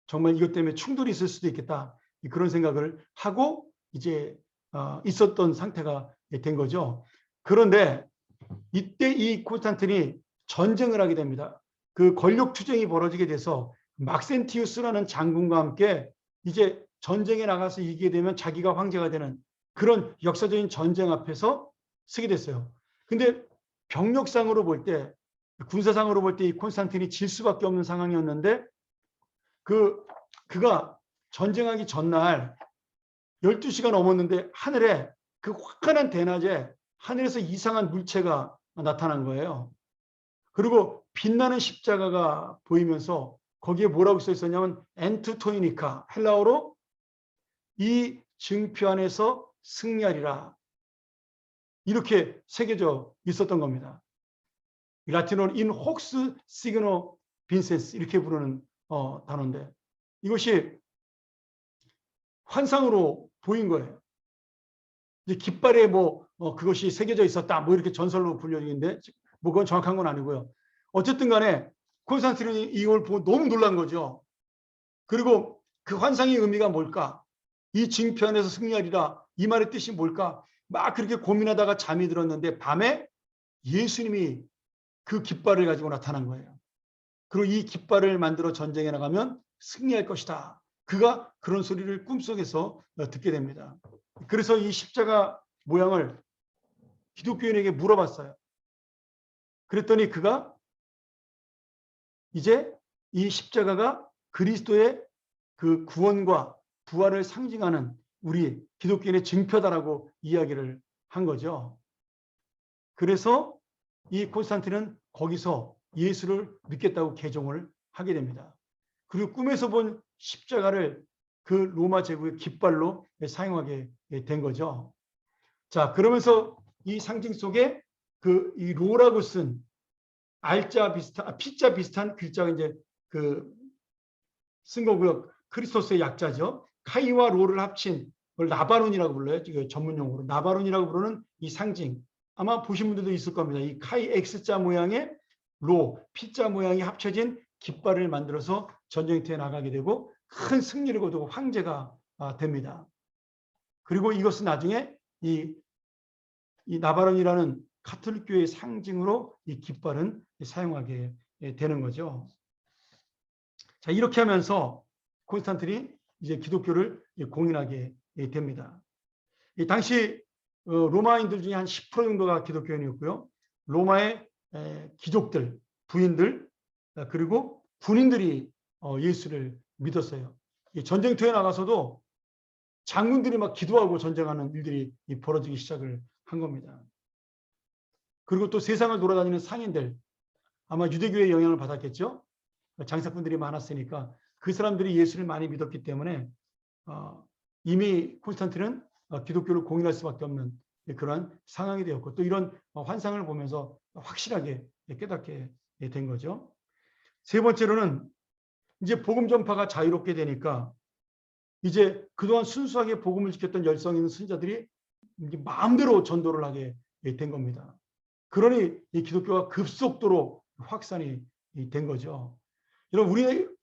정말 이것 때문에 충돌이 있을 수도 있겠다. 그런 생각을 하고 이제 있었던 상태가 된 거죠. 그런데 이때 이 콘스탄틴이 전쟁을 하게 됩니다. 그 권력 투쟁이 벌어지게 돼서 막센티우스라는 장군과 함께 이제 전쟁에 나가서 이기게 되면 자기가 황제가 되는 그런 역사적인 전쟁 앞에서 서게 됐어요. 근데 병력상으로 볼 때, 군사상으로 볼 때 이 콘스탄틴이 질 수밖에 없는 상황이었는데 그가 전쟁하기 전날 12시가 넘었는데 하늘에 그 화끈한 대낮에 하늘에서 이상한 물체가 나타난 거예요. 그리고 빛나는 십자가가 보이면서 거기에 뭐라고 써 있었냐면 엔투토이니카, 헬라어로 이 증표 안에서 승리하리라, 이렇게 새겨져 있었던 겁니다. 라틴어는 in hoc signo vinces 이렇게 부르는 단어인데 이것이 환상으로 보인 거예요. 이제 깃발에 그것이 새겨져 있었다 이렇게 전설로 불려지는데 그건 정확한 건 아니고요. 어쨌든 간에 콘스탄틴이 이걸 보고 너무 놀란 거죠. 그리고 그 환상의 의미가 뭘까? 이 징표 안에서 승리하리라, 이 말의 뜻이 뭘까? 막 그렇게 고민하다가 잠이 들었는데 밤에 예수님이 그 깃발을 가지고 나타난 거예요. 그리고 이 깃발을 만들어 전쟁에 나가면 승리할 것이다. 그가 그런 소리를 꿈속에서 듣게 됩니다. 그래서 이 십자가 모양을 기독교인에게 물어봤어요. 그랬더니 그가 이제 이 십자가가 그리스도의 그 구원과 부활을 상징하는 우리 기독교인의 증표다라고 이야기를 한 거죠. 그래서 이 콘스탄틴은 거기서 예수를 믿겠다고 개종을 하게 됩니다. 그리고 꿈에서 본 십자가를 그 로마 제국의 깃발로 사용하게 된 거죠. 자, 그러면서 이 상징 속에 이 로라고 쓴 알자 비슷한, 피자 비슷한 글자가 이제 쓴 거고요. 크리스토스의 약자죠. 카이와 로를 합친 걸 나바론이라고 불러요. 전문 용어로 나바론이라고 부르는 이 상징. 아마 보신 분들도 있을 겁니다. 이 카이 X자 모양의 로, 피자 모양이 합쳐진 깃발을 만들어서 전쟁터에 나가게 되고 큰 승리를 거두고 황제가 됩니다. 그리고 이것은 나중에 이 나바론이라는 가톨릭교의 상징으로 이 깃발은 사용하게 되는 거죠. 자, 이렇게 하면서 콘스탄틴이 이제 기독교를 공인하게 됩니다. 당시 로마인들 중에 한 10% 정도가 기독교인이었고요. 로마의 귀족들, 부인들, 그리고 군인들이 예수를 믿었어요. 전쟁터에 나가서도 장군들이 막 기도하고 전쟁하는 일들이 벌어지기 시작을 한 겁니다. 그리고 또 세상을 돌아다니는 상인들, 아마 유대교의 영향을 받았겠죠. 장사꾼들이 많았으니까 그 사람들이 예수를 많이 믿었기 때문에 이미 콘스탄틴은 기독교를 공인할 수밖에 없는 그런 상황이 되었고 또 이런 환상을 보면서 확실하게 깨닫게 된 거죠. 세 번째로는 이제 복음 전파가 자유롭게 되니까 이제 그동안 순수하게 복음을 지켰던 열성 있는 선자들이 마음대로 전도를 하게 된 겁니다. 그러니 이 기독교가 급속도로 확산이 된 거죠. 여러분,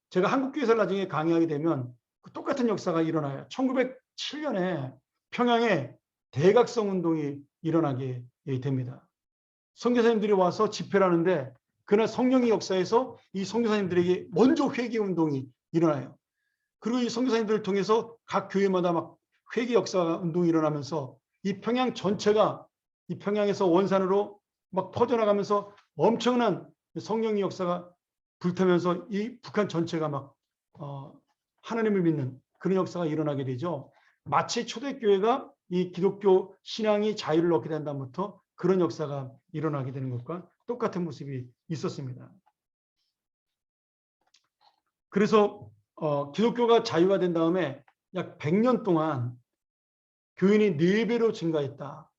제가 한국교회에서 나중에 강의하게 되면 똑같은 역사가 일어나요. 1907년에 평양에 대각성 운동이 일어나게 됩니다. 선교사님들이 와서 집회를 하는데 그날 성령의 역사에서 이 선교사님들에게 먼저 회개 운동이 일어나요. 그리고 이 선교사님들을 통해서 각 교회마다 막 회개 역사 운동이 일어나면서 이 평양 전체가 이 평양에서 원산으로 막 퍼져나가면서 엄청난 성령의 역사가 불타면서 이 북한 전체가 막 하나님을 믿는 그런 역사가 일어나게 되죠. 마치 초대교회가 이 기독교 신앙이 자유를 얻게 된 다음부터 그런 역사가 일어나게 되는 것과 똑같은 모습이 있었습니다. 그래서 기독교가 자유화 된 다음에 약 100년 동안 교인이 4배로 증가했다.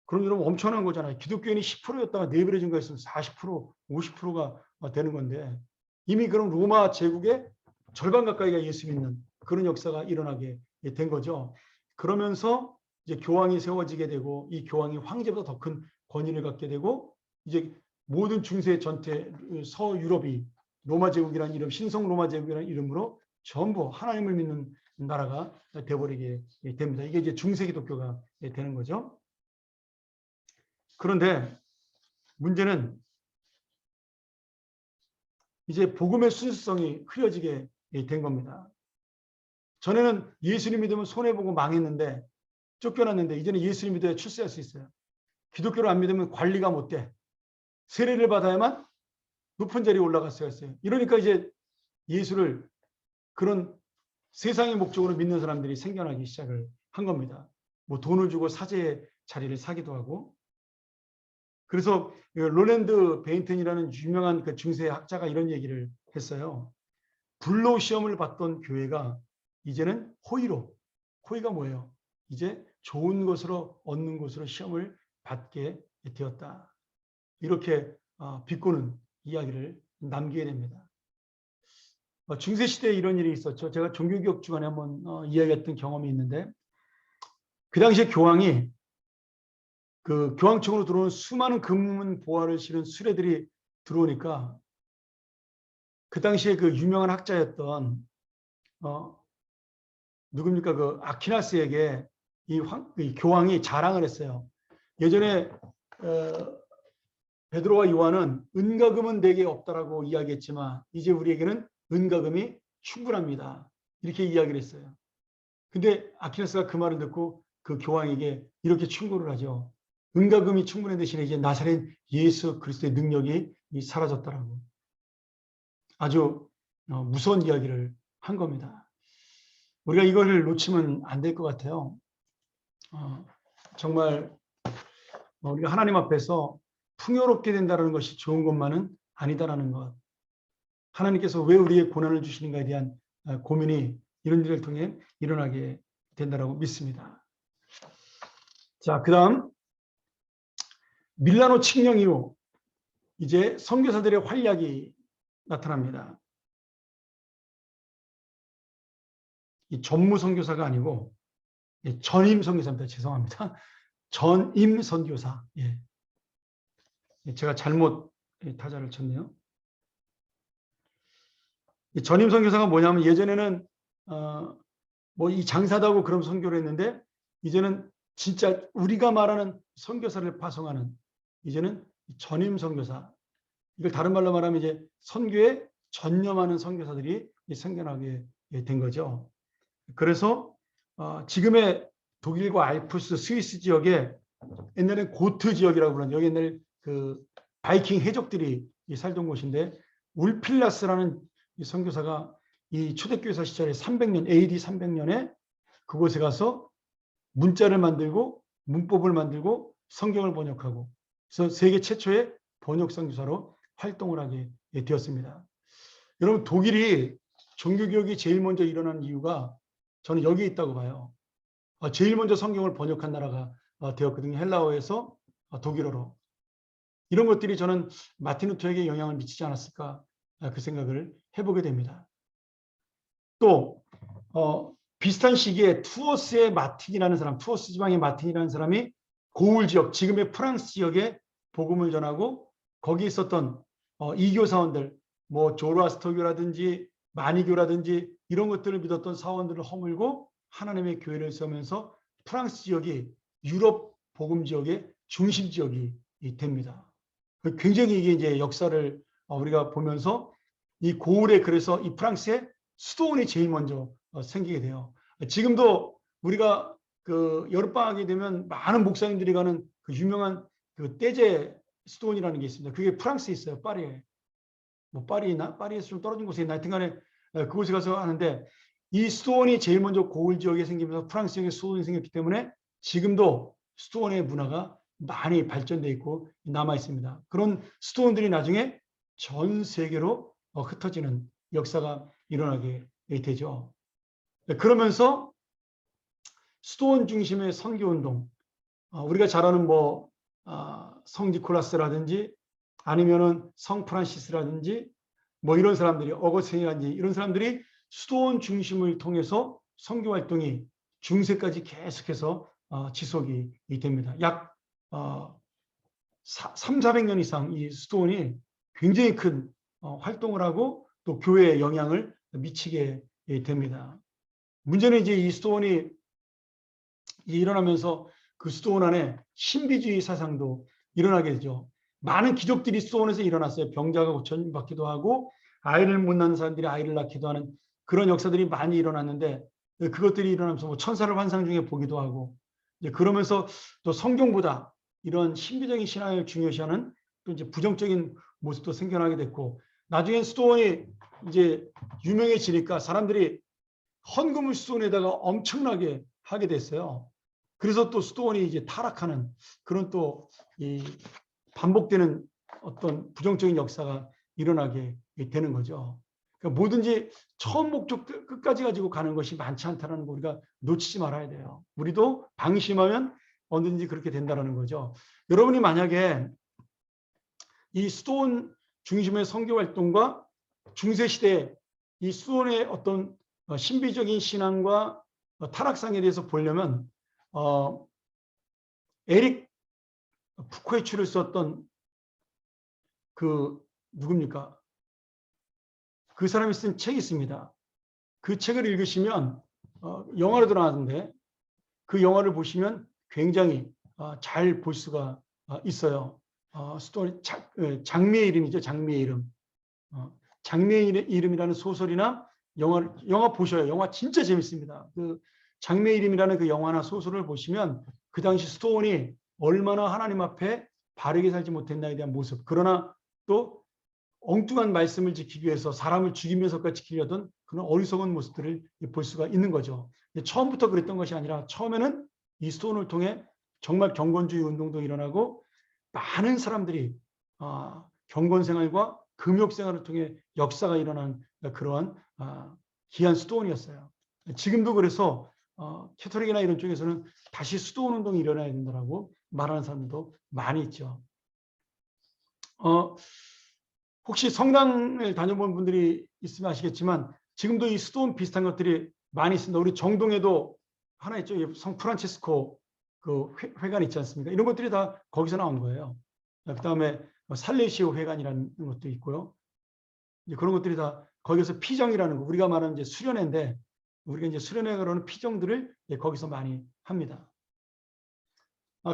그럼 여러분 엄청난 거잖아요. 기독교인이 10%였다가 4배로 증가했으면 40%, 50%가 되는 건데 이미 그럼 로마 제국의 절반 가까이가 예수 믿는 그런 역사가 일어나게 된 거죠. 그러면서 이제 교황이 세워지게 되고 이 교황이 황제보다 더 큰 권위를 갖게 되고 이제 모든 중세 전체 서유럽이 로마 제국이라는 이름, 신성 로마 제국이라는 이름으로 전부 하나님을 믿는 나라가 되어버리게 됩니다. 이게 이제 중세 기독교가 되는 거죠. 그런데 문제는 이제 복음의 순수성이 흐려지게 된 겁니다. 전에는 예수님 믿으면 손해보고 망했는데 쫓겨났는데 이제는 예수님 믿어야 출세할 수 있어요. 기독교를 안 믿으면 관리가 못 돼. 세례를 받아야만 높은 자리에 올라갈 수가 있어요. 이러니까 이제 예수를 그런 세상의 목적으로 믿는 사람들이 생겨나기 시작을 한 겁니다. 뭐 돈을 주고 사제의 자리를 사기도 하고. 그래서 롤랜드 베인튼이라는 유명한 그 중세 학자가 이런 얘기를 했어요. 불로 시험을 받던 교회가 이제는 호의로, 호의가 뭐예요? 이제 좋은 것으로 얻는 것으로 시험을 받게 되었다. 이렇게 비꼬는 이야기를 남기게 됩니다. 중세 시대에 이런 일이 있었죠. 제가 종교개혁 주간에 한번 이야기했던 경험이 있는데 그 당시에 교황이 그 교황청으로 들어오는 수많은 금문 보화를 실은 수레들이 들어오니까 그 당시에 그 유명한 학자였던 누굽니까 그 아퀴나스에게 이 교황이 자랑을 했어요. 예전에 베드로와 요한은 은과 금은 내게 없다라고 이야기했지만 이제 우리에게는 은과 금이 충분합니다. 이렇게 이야기를 했어요. 근데 아퀴나스가 그 말을 듣고 그 교황에게 이렇게 충고를 하죠. 은과 금이 충분한 대신에 이제 나사렛 예수 그리스도의 능력이 사라졌다라고. 아주 무서운 이야기를 한 겁니다. 우리가 이걸 놓치면 안 될 것 같아요. 정말 우리가 하나님 앞에서 풍요롭게 된다는 것이 좋은 것만은 아니다라는 것. 하나님께서 왜 우리의 고난을 주시는가에 대한 고민이 이런 일을 통해 일어나게 된다고 믿습니다. 자, 그 다음 밀라노 칙령 이후 이제 선교사들의 활약이 나타납니다. 이 전무 선교사가 아니고 전임 선교사입니다. 죄송합니다. 전임 선교사. 예. 제가 잘못 타자를 쳤네요. 전임 선교사가 뭐냐면 예전에는 뭐 이 장사다고 그런 선교를 했는데 이제는 진짜 우리가 말하는 선교사를 파송하는 이제는 전임 선교사. 이걸 다른 말로 말하면 이제 선교에 전념하는 선교사들이 생겨나게 된 거죠. 그래서 지금의 독일과 알프스 스위스 지역에 옛날에 고트 지역이라고 부르는 여기 옛날 그 바이킹 해적들이 살던 곳인데 울필라스라는 이 선교사가 이 초대교회사 시절에 300년 AD 300년에 그곳에 가서 문자를 만들고 문법을 만들고 성경을 번역하고 그래서 세계 최초의 번역 선교사로 활동을 하게 되었습니다. 여러분 독일이 종교개혁이 제일 먼저 일어난 이유가 저는 여기에 있다고 봐요. 제일 먼저 성경을 번역한 나라가 되었거든요. 헬라어에서 독일어로. 이런 것들이 저는 마틴 루터에게 영향을 미치지 않았을까 그 생각을 해보게 됩니다. 또 비슷한 시기에 투어스의 마틴이라는 사람, 투어스 지방의 마틴이라는 사람이 고울 지역, 지금의 프랑스 지역에 복음을 전하고 거기 있었던 이교 사원들, 뭐 조로아스터교라든지 마니교라든지 이런 것들을 믿었던 사원들을 허물고 하나님의 교회를 세우면서 프랑스 지역이 유럽 복음 지역의 중심 지역이 됩니다. 굉장히 이게 이제 역사를 우리가 보면서 이 고울에 그래서 이 프랑스의 수도원이 제일 먼저 생기게 돼요. 지금도 우리가 그 여름방학이 되면 많은 목사님들이 가는 그 유명한 그 떼제 수도원이라는 게 있습니다. 그게 프랑스에 있어요. 파리에. 뭐 파리에서 좀 떨어진 곳에 있나 하여튼간에 그곳에 가서 하는데 이 수도원이 제일 먼저 고을 지역에 생기면서 프랑스 지역에 수도원이 생겼기 때문에 지금도 수도원의 문화가 많이 발전되어 있고 남아 있습니다. 그런 수도원들이 나중에 전 세계로 흩어지는 역사가 일어나게 되죠. 그러면서 수도원 중심의 선교운동, 우리가 잘 아는 뭐 성 니콜라스라든지 아니면은 성 프란시스라든지 뭐 이런 사람들이 어거스틴이라든지 이런 사람들이 수도원 중심을 통해서 선교 활동이 중세까지 계속해서 지속이 됩니다. 약 300~400년 이상 이 수도원이 굉장히 큰 활동을 하고 또 교회에 영향을 미치게 됩니다. 문제는 이제 이 수도원이 일어나면서 그 수도원 안에 신비주의 사상도 일어나게 되죠. 많은 기적들이 수도원에서 일어났어요. 병자가 고쳐받기도 하고 아이를 못 낳는 사람들이 아이를 낳기도 하는 그런 역사들이 많이 일어났는데 그것들이 일어나면서 뭐 천사를 환상 중에 보기도 하고 이제 그러면서 또 성경보다 이런 신비적인 신앙을 중요시하는 또 이제 부정적인 모습도 생겨나게 됐고 나중엔 수도원이 이제 유명해지니까 사람들이 헌금을 수도원에다가 엄청나게 하게 됐어요. 그래서 또 수도원이 이제 타락하는 그런 또 이 반복되는 어떤 부정적인 역사가 일어나게 되는 거죠. 그러니까 뭐든지 처음 목적 끝까지 가지고 가는 것이 많지 않다는 거 우리가 놓치지 말아야 돼요. 우리도 방심하면 언제든지 그렇게 된다는 거죠. 여러분이 만약에 이 수도원 중심의 선교 활동과 중세시대 이 수도원의 어떤 신비적인 신앙과 타락상에 대해서 보려면 에릭 푸코에츠를 썼던 그 누굽니까? 그 사람이 쓴 책이 있습니다. 그 책을 읽으시면 영화로도 나왔는데 그 영화를 보시면 굉장히 잘 볼 수가 있어요. 스토리 장미의 이름이죠. 장미의 이름. 장미의 이름이라는 소설이나 영화 보셔요. 영화 진짜 재밌습니다. 그 장미의 이름이라는 그 영화나 소설을 보시면 그 당시 수도원이 얼마나 하나님 앞에 바르게 살지 못했나에 대한 모습. 그러나 또 엉뚱한 말씀을 지키기 위해서 사람을 죽이면서까지 지키려던 그런 어리석은 모습들을 볼 수가 있는 거죠. 처음부터 그랬던 것이 아니라 처음에는 이 수도원을 통해 정말 경건주의 운동도 일어나고 많은 사람들이 경건생활과 금욕생활을 통해 역사가 일어난 그러한 귀한 수도원이었어요. 지금도 그래서 캐톨릭이나 이런 쪽에서는 다시 수도원 운동이 일어나야 된다고 말하는 사람들도 많이 있죠. 혹시 성당을 다녀본 분들이 있으면 아시겠지만 지금도 이 수도원 비슷한 것들이 많이 있습니다. 우리 정동에도 하나 있죠. 성 프란치스코 그 회관 있지 않습니까? 이런 것들이 다 거기서 나온 거예요. 그다음에 살레시오 회관이라는 것도 있고요. 이제 그런 것들이 다 거기서 피정이라는 거 우리가 말하는 이제 수련회인데 우리가 이제 수련회 그러는 피정들을 거기서 많이 합니다.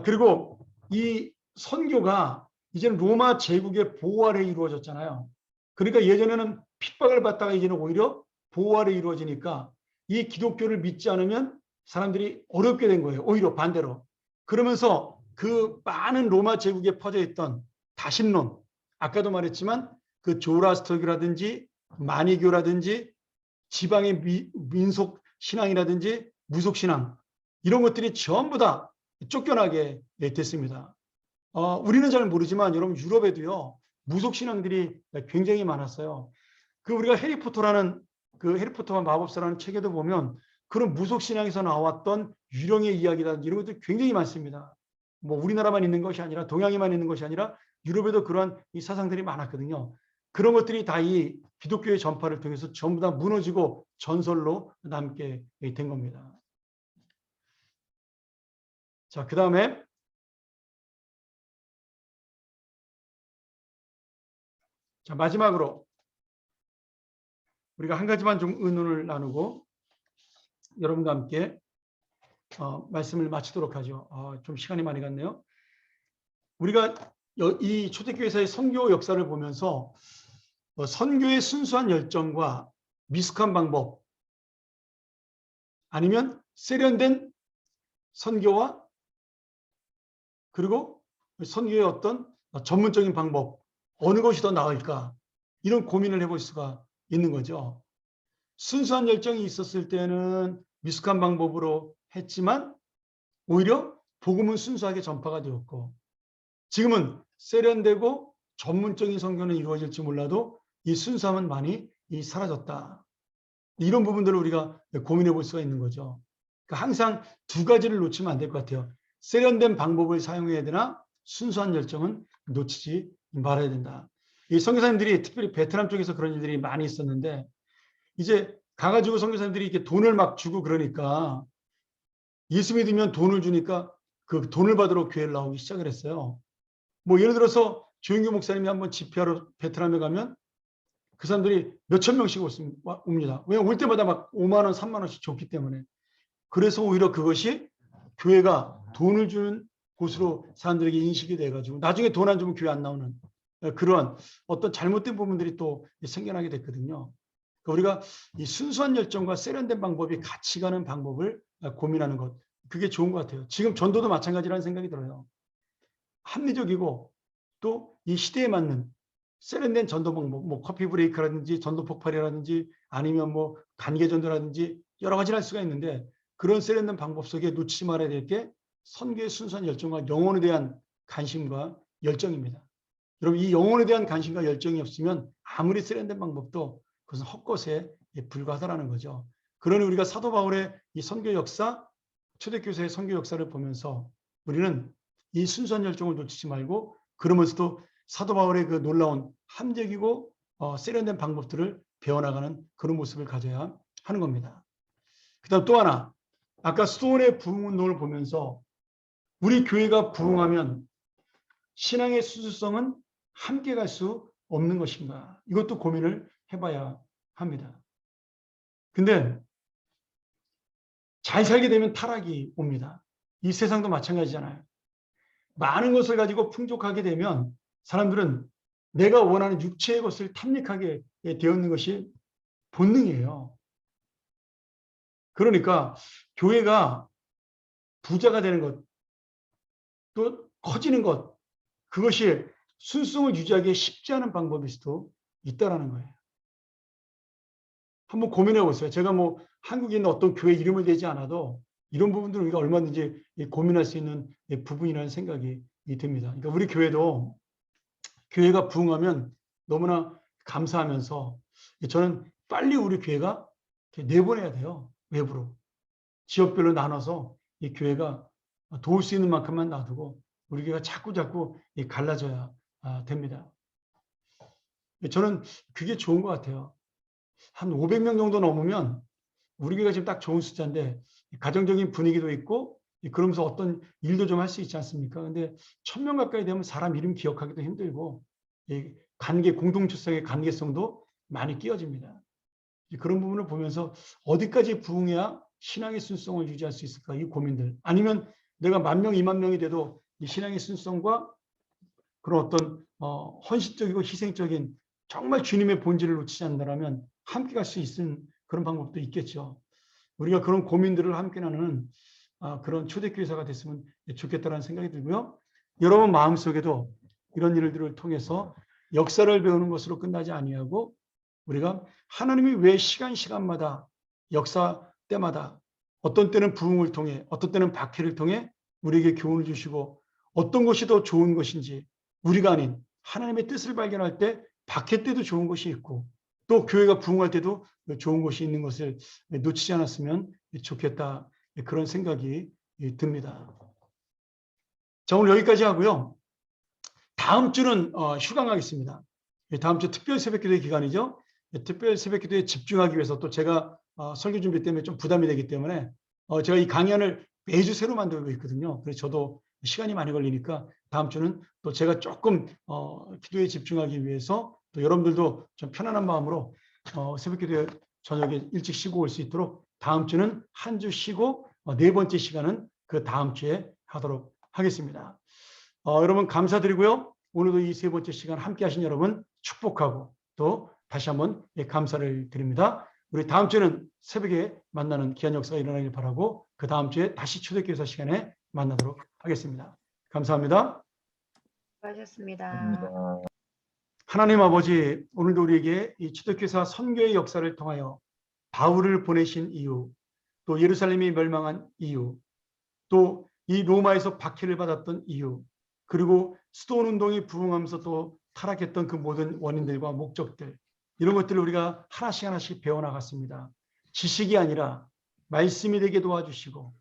그리고 이 선교가 이제는 로마 제국의 보호 아래 이루어졌잖아요. 그러니까 예전에는 핍박을 받다가 이제는 오히려 보호 아래 이루어지니까 이 기독교를 믿지 않으면 사람들이 어렵게 된 거예요. 오히려 반대로. 그러면서 그 많은 로마 제국에 퍼져 있던 다신론, 아까도 말했지만 그 조라스터교라든지 마니교라든지 지방의 민속 신앙이라든지 무속 신앙 이런 것들이 전부 다 쫓겨나게 됐습니다. 우리는 잘 모르지만 여러분 유럽에도요 무속 신앙들이 굉장히 많았어요. 그 우리가 해리포터라는 그 해리포터와 마법사라는 책에도 보면 그런 무속 신앙에서 나왔던 유령의 이야기라든지 이런 것들이 굉장히 많습니다. 뭐 우리나라만 있는 것이 아니라 동양에만 있는 것이 아니라 유럽에도 그러한 이 사상들이 많았거든요. 그런 것들이 다 이 기독교의 전파를 통해서 전부 다 무너지고 전설로 남게 된 겁니다. 자, 그 다음에 자, 마지막으로 우리가 한 가지만 좀 의논을 나누고 여러분과 함께 말씀을 마치도록 하죠. 좀 시간이 많이 갔네요. 우리가 이 초대교회에서의 선교 역사를 보면서 선교의 순수한 열정과 미숙한 방법 아니면 세련된 선교와 그리고 선교의 어떤 전문적인 방법 어느 것이 더 나을까 이런 고민을 해볼 수가 있는 거죠. 순수한 열정이 있었을 때는 미숙한 방법으로 했지만 오히려 복음은 순수하게 전파가 되었고 지금은 세련되고 전문적인 선교는 이루어질지 몰라도 이 순수함은 많이 사라졌다. 이런 부분들을 우리가 고민해 볼 수가 있는 거죠. 그러니까 항상 두 가지를 놓치면 안 될 것 같아요. 세련된 방법을 사용해야 되나 순수한 열정은 놓치지 말아야 된다. 이 선교사님들이 특별히 베트남 쪽에서 그런 일들이 많이 있었는데 이제 가가지고 선교사님들이 이렇게 돈을 막 주고 그러니까 예수 믿으면 돈을 주니까 그 돈을 받으러 교회를 나오기 시작을 했어요. 뭐 예를 들어서 조영규 목사님이 한번 집회하러 베트남에 가면 그 사람들이 몇천 명씩 옵니다. 왜냐면 올 때마다 막 5만 원, 3만 원씩 줬기 때문에. 그래서 오히려 그것이 교회가 돈을 주는 곳으로 사람들에게 인식이 돼가지고 나중에 돈 안 주면 교회 안 나오는 그런 어떤 잘못된 부분들이 또 생겨나게 됐거든요. 우리가 이 순수한 열정과 세련된 방법이 같이 가는 방법을 고민하는 것, 그게 좋은 것 같아요. 지금 전도도 마찬가지라는 생각이 들어요. 합리적이고 또 이 시대에 맞는 세련된 전도 방법, 뭐 커피 브레이크라든지 전도 폭발이라든지 아니면 뭐 간계 전도라든지 여러 가지를 할 수가 있는데 그런 세련된 방법 속에 놓치지 말아야 될 게 선교의 순수한 열정과 영혼에 대한 관심과 열정입니다. 여러분 이 영혼에 대한 관심과 열정이 없으면 아무리 세련된 방법도 그것은 헛것에 불과하다는 거죠. 그러니 우리가 사도 바울의 이 선교 역사, 초대교회의 선교 역사를 보면서 우리는 이 순수한 열정을 놓치지 말고 그러면서도 사도 바울의 그 놀라운 함정이고 세련된 방법들을 배워나가는 그런 모습을 가져야 하는 겁니다. 그다음 또 하나, 아까 수도원의 부흥운동을 보면서 우리 교회가 부흥하면 신앙의 수수성은 함께 갈 수 없는 것인가? 이것도 고민을 해봐야 합니다. 근데 잘 살게 되면 타락이 옵니다. 이 세상도 마찬가지잖아요. 많은 것을 가지고 풍족하게 되면 사람들은 내가 원하는 육체의 것을 탐닉하게 되었는 것이 본능이에요. 그러니까 교회가 부자가 되는 것, 또 커지는 것, 그것이 순수성을 유지하기 쉽지 않은 방법일 수도 있다는 거예요. 한번 고민해 보세요. 제가 뭐 한국에 있는 어떤 교회 이름을 대지 않아도 이런 부분들을 우리가 얼마든지 고민할 수 있는 부분이라는 생각이 듭니다. 그러니까 우리 교회도 교회가 부흥하면 너무나 감사하면서 저는 빨리 우리 교회가 내보내야 돼요. 외부로. 지역별로 나눠서 이 교회가 도울 수 있는 만큼만 놔두고 우리 교회가 자꾸 갈라져야 됩니다. 저는 그게 좋은 것 같아요. 한 500명 정도 넘으면 우리 교회가 지금 딱 좋은 숫자인데 가정적인 분위기도 있고 그러면서 어떤 일도 좀 할 수 있지 않습니까? 근데 1000명 가까이 되면 사람 이름 기억하기도 힘들고 관계, 공동체성의 관계성도 많이 끼어집니다. 그런 부분을 보면서 어디까지 부흥해야 신앙의 순수성을 유지할 수 있을까? 이 고민들. 아니면 내가 10,000명, 20,000명이 돼도 이 신앙의 순수성과 그런 어떤 헌신적이고 희생적인 정말 주님의 본질을 놓치지 않는다면 함께 갈 수 있는 그런 방법도 있겠죠. 우리가 그런 고민들을 함께 나누는 그런 초대교회사가 됐으면 좋겠다는 생각이 들고요. 여러분 마음속에도 이런 일들을 통해서 역사를 배우는 것으로 끝나지 아니하고 우리가 하나님이 왜 시간마다 역사 때마다 어떤 때는 부흥을 통해 어떤 때는 박해를 통해 우리에게 교훈을 주시고 어떤 것이 더 좋은 것인지 우리가 아닌 하나님의 뜻을 발견할 때 박해 때도 좋은 것이 있고 또 교회가 부흥할 때도 좋은 것이 있는 것을 놓치지 않았으면 좋겠다. 그런 생각이 듭니다. 자, 오늘 여기까지 하고요. 다음 주는 휴강 하겠습니다. 다음 주 특별 새벽기도의 기간이죠. 특별 새벽기도에 집중하기 위해서 또 제가 설교 준비 때문에 좀 부담이 되기 때문에 제가 이 강연을 매주 새로 만들고 있거든요. 그래서 저도 시간이 많이 걸리니까 다음 주는 또 제가 조금 기도에 집중하기 위해서 또 여러분들도 좀 편안한 마음으로 새벽기도에 저녁에 일찍 쉬고 올 수 있도록 다음 주는 한 주 쉬고 네 번째 시간은 그 다음 주에 하도록 하겠습니다. 여러분 감사드리고요. 오늘도 이 세 번째 시간 함께 하신 여러분 축복하고 또 다시 한번 감사를 드립니다. 우리 다음 주에는 새벽에 만나는 귀한 역사가 일어나길 바라고 그 다음 주에 다시 초대교사 시간에 만나도록 하겠습니다. 감사합니다. 수고하셨습니다. 하나님 아버지, 오늘도 우리에게 이 초대교사 선교의 역사를 통하여 바울을 보내신 이유, 또 예루살렘이 멸망한 이유, 또 이 로마에서 박해를 받았던 이유, 그리고 수도원 운동이 부흥하면서 또 타락했던 그 모든 원인들과 목적들, 이런 것들을 우리가 하나씩 배워나갔습니다. 지식이 아니라 말씀이 되게 도와주시고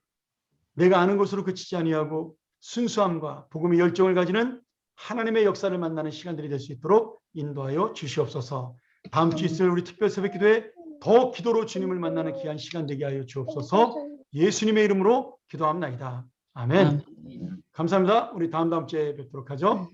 내가 아는 것으로 그치지 아니하고 순수함과 복음의 열정을 가지는 하나님의 역사를 만나는 시간들이 될 수 있도록 인도하여 주시옵소서. 다음 주 있을 우리 특별 새벽 기도에 더 기도로 주님을 만나는 귀한 시간 되게 하여 주옵소서. 예수님의 이름으로 기도합나이다. 아멘. 감사합니다. 우리 다음 주에 뵙도록 하죠.